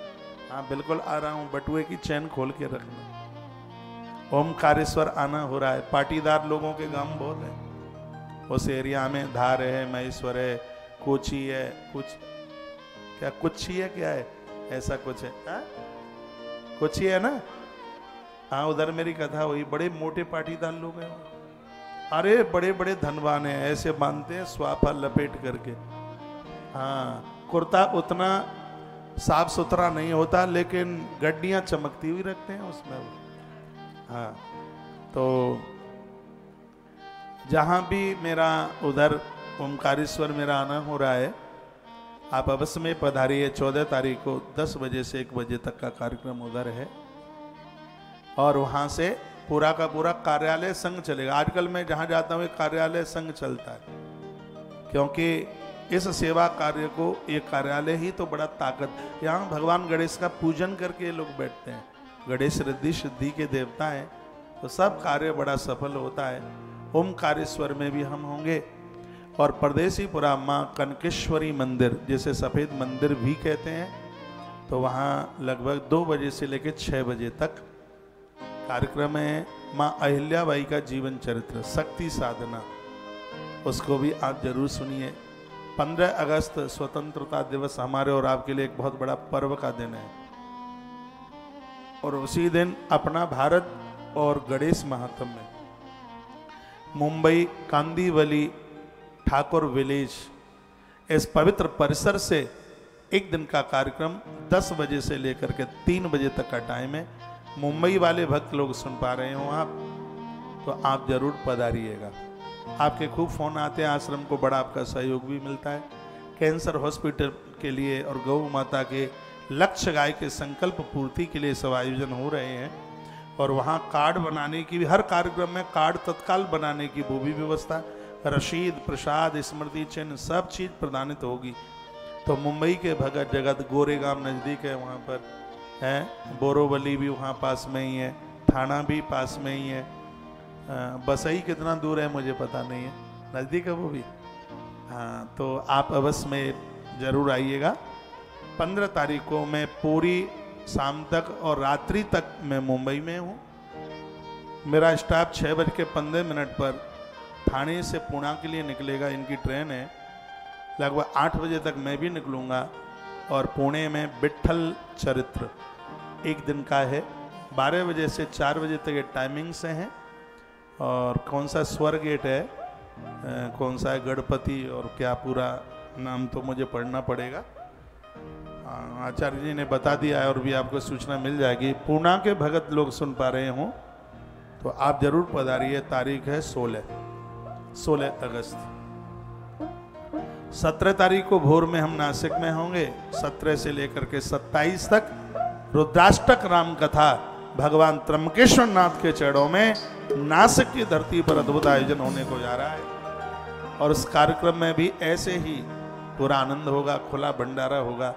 हाँ बिल्कुल आ रहा हूँ, बटुए की चैन खोल के रखना। ओमकारेश्वर आना हो रहा है, पाटीदार लोगों के गांव बहुत है उस एरिया में। धार है, महेश्वर है, कोची है, कुछ क्या कुछी है, क्या है, ऐसा कुछ है, कुछी है ना। हाँ उधर मेरी कथा हुई, बड़े मोटे पाटीदार लोग हैं, अरे बड़े बड़े धनवान हैं, ऐसे बांधते हैं स्वाफा लपेट करके। हाँ कुर्ता उतना साफ सुथरा नहीं होता, लेकिन गड्डियां चमकती हुई रखते हैं उसमें। हाँ तो जहाँ भी मेरा उधर ओमकारेश्वर मेरा आना हो रहा है, आप अवश्य में पधारिए। 14 तारीख को 10 बजे से 1 बजे तक का कार्यक्रम उधर है और वहाँ से पूरा का पूरा कार्यालय संघ चलेगा। आजकल मैं जहाँ जाता हूँ कार्यालय संघ चलता है, क्योंकि इस सेवा कार्य को ये कार्यालय ही तो बड़ा ताकत। यहाँ भगवान गणेश का पूजन करके लोग बैठते हैं। गणेश रिद्धि सिद्धि के देवता हैं, तो सब कार्य बड़ा सफल होता है। ओमकारेश्वर में भी हम होंगे और परदेसीपुरा माँ कनकेश्वरी मंदिर, जिसे सफ़ेद मंदिर भी कहते हैं, तो वहाँ लगभग 2 बजे से लेकर 6 बजे तक कार्यक्रम है। माँ अहिल्याबाई का जीवन चरित्र शक्ति साधना, उसको भी आप जरूर सुनिए। 15 अगस्त स्वतंत्रता दिवस हमारे और आपके लिए एक बहुत बड़ा पर्व का दिन है, और उसी दिन अपना भारत और गणेश महात्म्य, मुंबई कांदीवली ठाकुर विलेज, इस पवित्र परिसर से एक दिन का कार्यक्रम 10 बजे से लेकर के 3 बजे तक का टाइम है। मुंबई वाले भक्त लोग सुन पा रहे हो आप, तो आप जरूर पधारिएगा। आपके खूब फोन आते हैं, आश्रम को बड़ा आपका सहयोग भी मिलता है। कैंसर हॉस्पिटल के लिए और गौ माता के लक्ष्य गाय के संकल्प पूर्ति के लिए सब आयोजन हो रहे हैं, और वहाँ कार्ड बनाने की भी, हर कार्यक्रम में कार्ड तत्काल बनाने की वो भी व्यवस्था, रसीद, प्रसाद, स्मृति चिन्ह सब चीज़ प्रदानित होगी। तो मुंबई के भगत जगत, गोरेगांव नज़दीक है, वहाँ पर है, बोरोवली भी वहाँ पास में ही है, थाना भी पास में ही है, बसई कितना दूर है मुझे पता नहीं है, नज़दीक है वो भी। हाँ, तो आप अवश्य में ज़रूर आइएगा। 15 तारीख को मैं पूरी शाम तक और रात्रि तक मैं मुंबई में हूँ। मेरा स्टाफ 6:15 पर ठाणे से पुणे के लिए निकलेगा, इनकी ट्रेन है। लगभग 8 बजे तक मैं भी निकलूँगा, और पुणे में विट्ठल चरित्र एक दिन का है। 12 बजे से 4 बजे तक ये टाइमिंग से हैं। और कौन सा स्वर गेट है, कौन सा है गणपति, और क्या पूरा नाम तो मुझे पढ़ना पड़ेगा, आचार्य जी ने बता दिया है, और भी आपको सूचना मिल जाएगी। पूना के भगत लोग सुन पा रहे हों तो आप जरूर पधारिए। तारीख है 16 अगस्त। 17 तारीख को भोर में हम नासिक में होंगे। 17 से लेकर के 27 तक रुद्राष्टक राम कथा भगवान त्र्यंबकेश्वर नाथ के चरणों में नासिक की धरती पर अद्भुत आयोजन होने को जा रहा है। और उस कार्यक्रम में भी ऐसे ही पूरा आनंद होगा, खुला भंडारा होगा,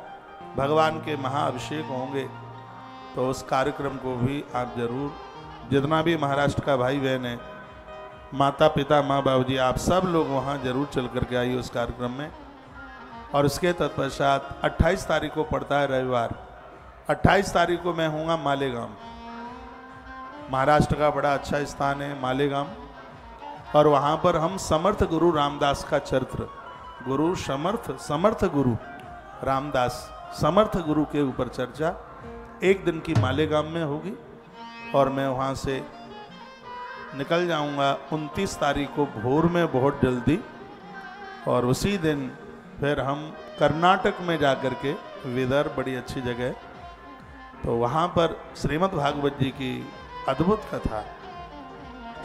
भगवान के महाअभिषेक होंगे। तो उस कार्यक्रम को भी आप जरूर, जितना भी महाराष्ट्र का भाई बहन है, माता पिता माँ बाबू जी, आप सब लोग वहाँ जरूर चल करके आइए उस कार्यक्रम में। और उसके तत्पश्चात 28 तारीख को पड़ता है रविवार। 28 तारीख को मैं हूँगा मालेगांव। महाराष्ट्र का बड़ा अच्छा स्थान है मालेगांव, और वहाँ पर हम समर्थ गुरु रामदास का चरित्र, गुरु समर्थ गुरु रामदास, समर्थ गुरु के ऊपर चर्चा एक दिन की मालेगांव में होगी। और मैं वहाँ से निकल जाऊंगा 29 तारीख को भोर में बहुत जल्दी, और उसी दिन फिर हम कर्नाटक में जाकर के, विदर्भ बड़ी अच्छी जगह, तो वहाँ पर श्रीमद् भागवत जी की अद्भुत कथा,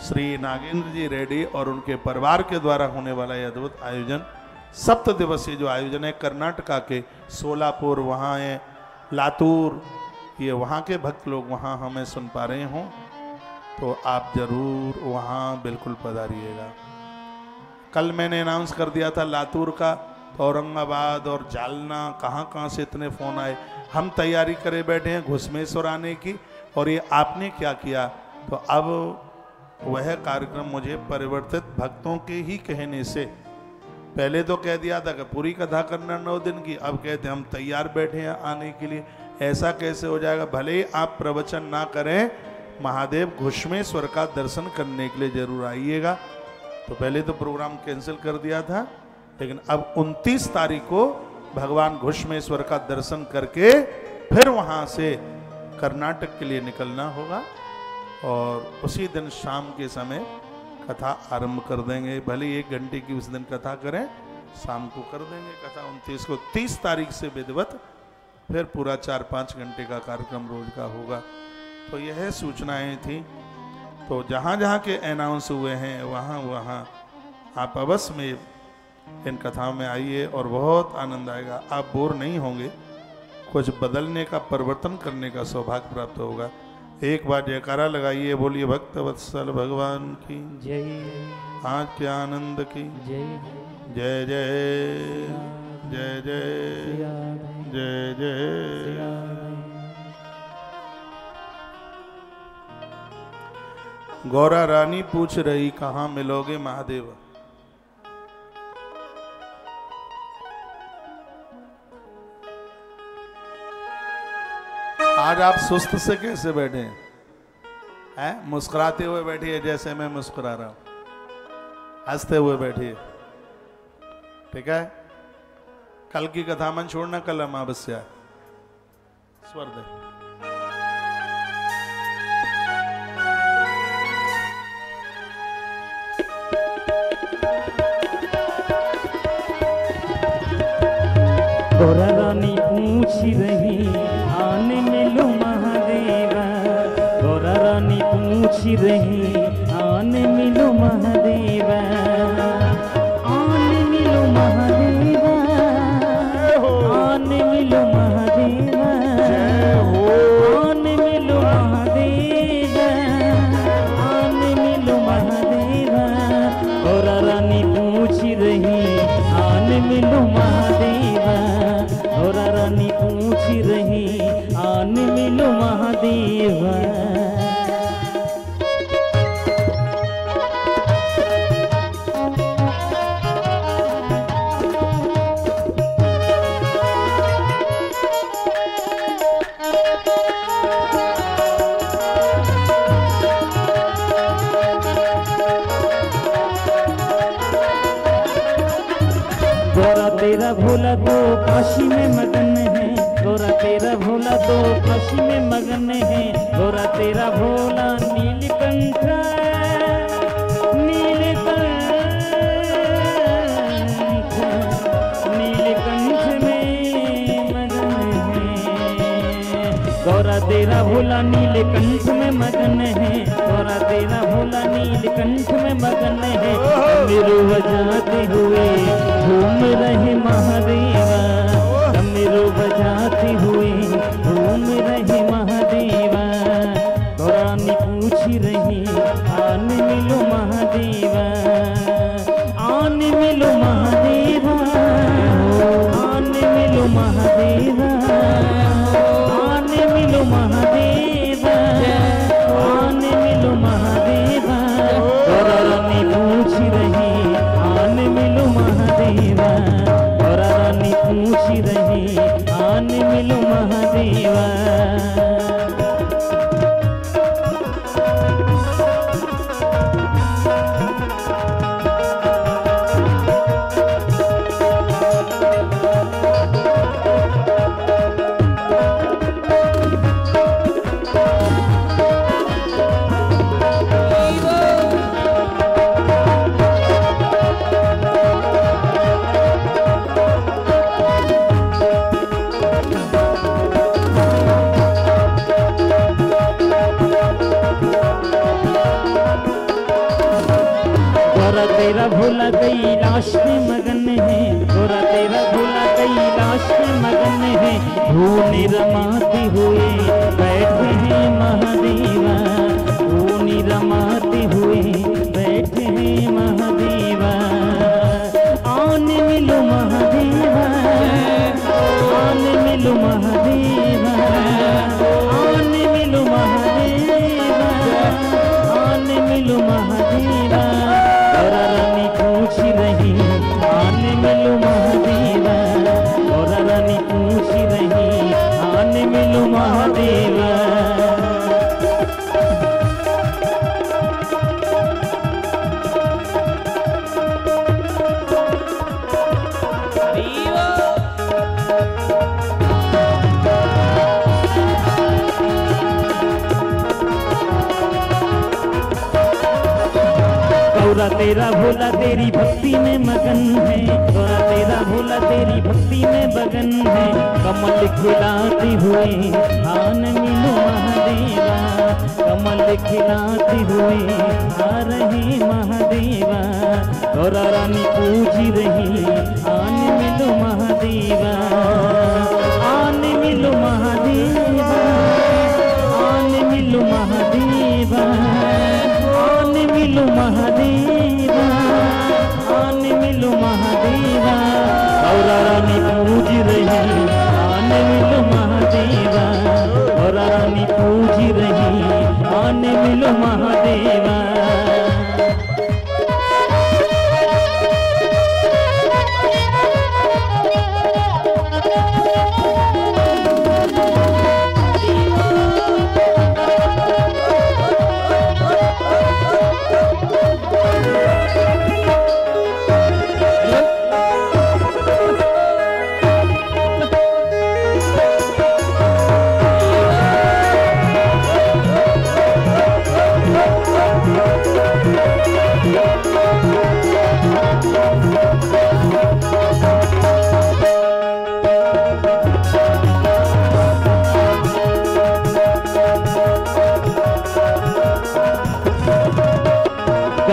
श्री नागेंद्र जी रेड्डी और उनके परिवार के द्वारा होने वाला ये अद्भुत आयोजन, 7 दिवसीय जो आयोजन है कर्नाटका के सोलापुर, वहाँ है लातूर, ये वहाँ के भक्त लोग वहाँ हमें सुन पा रहे हों तो आप जरूर वहाँ बिल्कुल पधारिएगा। कल मैंने अनाउंस कर दिया था लातूर का, तो औरंगाबाद और जालना कहाँ से इतने फ़ोन आए। हम तैयारी करे बैठे हैं घुसमेश्वर आने की, और ये आपने क्या किया। तो अब वह कार्यक्रम मुझे परिवर्तित भक्तों के ही कहने से, पहले तो कह दिया था कि पूरी कथा करना 9 दिन की, अब कहते हम तैयार बैठे हैं आने के लिए। ऐसा कैसे हो जाएगा। भले ही आप प्रवचन ना करें, महादेव घुसमेश्वर का दर्शन करने के लिए जरूर आइएगा। तो पहले तो प्रोग्राम कैंसिल कर दिया था, लेकिन अब 29 तारीख को भगवान घुसमेश्वर का दर्शन करके फिर वहाँ से कर्नाटक के लिए निकलना होगा, और उसी दिन शाम के समय कथा आरंभ कर देंगे। भले 1 घंटे की उस दिन कथा करें, शाम को कर देंगे कथा 29 को। 30 तारीख से विधिवत फिर पूरा 4-5 घंटे का कार्यक्रम रोज का होगा। तो यह सूचनाएं थी। तो जहाँ जहाँ के अनाउंस हुए हैं वहाँ आप अवश्य में इन कथाओं में आइए, और बहुत आनंद आएगा। आप बोर नहीं होंगे, कुछ बदलने का, परिवर्तन करने का सौभाग्य प्राप्त होगा। एक बार जयकारा लगाइए, बोलिए भक्त वत्सल भगवान की जय, आज के आनंद की जय, जय जय जय जय जय जय। गौरा रानी पूछ रही कहाँ मिलोगे महादेव। आज आप सुस्त से कैसे बैठे हैं? मुस्कुराते हुए बैठिए जैसे मैं मुस्कुरा रहा हूं, हंसते हुए बैठिए, ठीक है। कल की कथा मन छोड़ना, कल अमावस्या। स्वर दे। गौरा रानी पूछ रही आने मिलो महादेवा। गौरा रानी पूछ रही आने मिलो महादेवा। आने मिलो महादेवा, आने मिलो महादेवा, आने मिलो महादेवा, आने मिलो महादेवा। गौरा रानी पूछ रही आने मिलो महादेवा। गौरा रानी पूछ रही आने मिलो महादेवा। गौरा तेरा भोला तो काशी में मगन है। गौरा तेरा भोला तो काशी में मगन है। गौरा तेरा भोला नीलकंठ, नीलकंठ, नीलकंठ में मगन है। गौरा तेरा भोला नीलकंठ में मगन है। गौरा तेरा भोला नीलकंठ में मगन है। डमरू बजाते हुए घूम रहे महादेवा। डमरू बजाते हुए घूम रहे महादेवा। गौरा रानी पूछ रही आने मिलो महादेवा। आने मिलो महादेवा, आने मिलो महादेवा, आने मिलो महादेवा, आने मिलो महादेवा। गौरा रानी पूछ रही आने मिलो महादेवा। गौरा रानी पूछ रही आने मिलो महादेवा। गौरा तेरा भोला कैलाश में मगन है। गौरा तेरा भोला कैलाश में मगन है। धूनी रमाते हुए बैठे हैं महादेवा। धूनी रमाते हुए बैठे हैं महादेवा। आने मिलो महादेवा, आने मिलो महादेवा, आने मिलो महादेवा, आने मिलो महादेवा। गौरा रानी पूछ रही आने मिलो महादेवा। गौरा रानी पूछ रही आने मिलो महादेवा। गौरा तेरा भोला तेरी भक्ति में मगन है। गौरा तेरा भोला तेरी भक्ति में मगन है। कमल खिलाते हुए आने मिलो महादेवा। कमल खिलाते हुए आ रहे महादेवा। गौरा रानी पूछ रही आने मिलो महादेवा। आने मिलो महादेवा, आने मिलो महादेवा, आने मिलो महादेवा, आने मिलो महादेवा। गौरा रानी पूज रही आने मिलो महादेवा। गौरा रानी पूज रही आने मिलो महादेवा।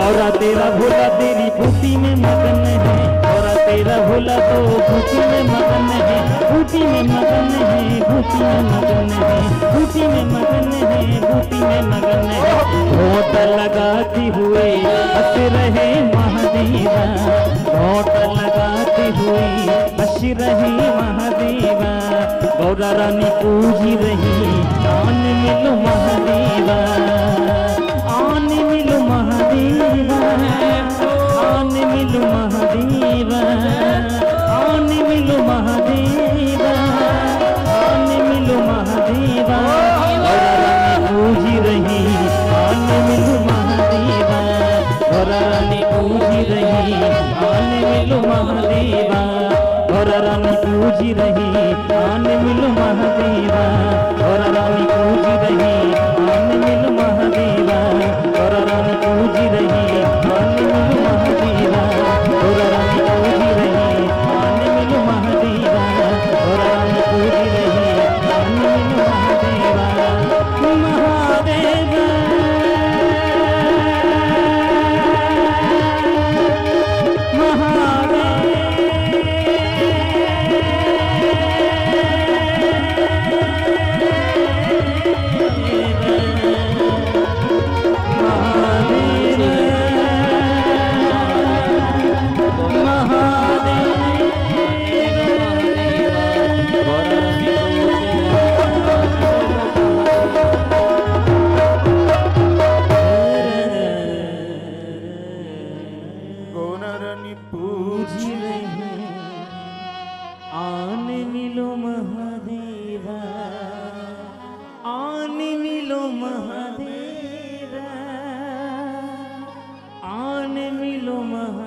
गौरा तेरा भोला तेरी बूटी में मगन है, गौरा तेरा भोला तो बूटी में मगन है, बूटी में मगन है, बूटी में मगन है, बूटी में मगन है, बूटी में मगन है। घोट लगाते हुए हंस रहे महादेवा, घोट लगाते हुए हंस रहे महादेवा, गौरा रानी पूजी रही आन मिलो महादेवा, आन मिलो महादेवा, आन मिलो महादेवा, आन मिलो महादेवा, आन मिलो महादेवा, गौरा रानी पूजी रही आन मिलो महादेवा, गौरा रानी पूजी रही आन मिलो महादेवा, गौरा रानी पूजी रही आन मिलो महादेवा, गौरा रानी पूजी रही आन मिलो महादेवा, गौरा रानी पूजी रही आन मिलो महादेवा, गौरा रानी पूजी रही आन मिलो महादेवा, गौरा रानी पूजी रही आन मिलो महादेवा, महादेवा आन मिलो महादेवा, आन मिलो महादेवा, आन मिलो महादेवा।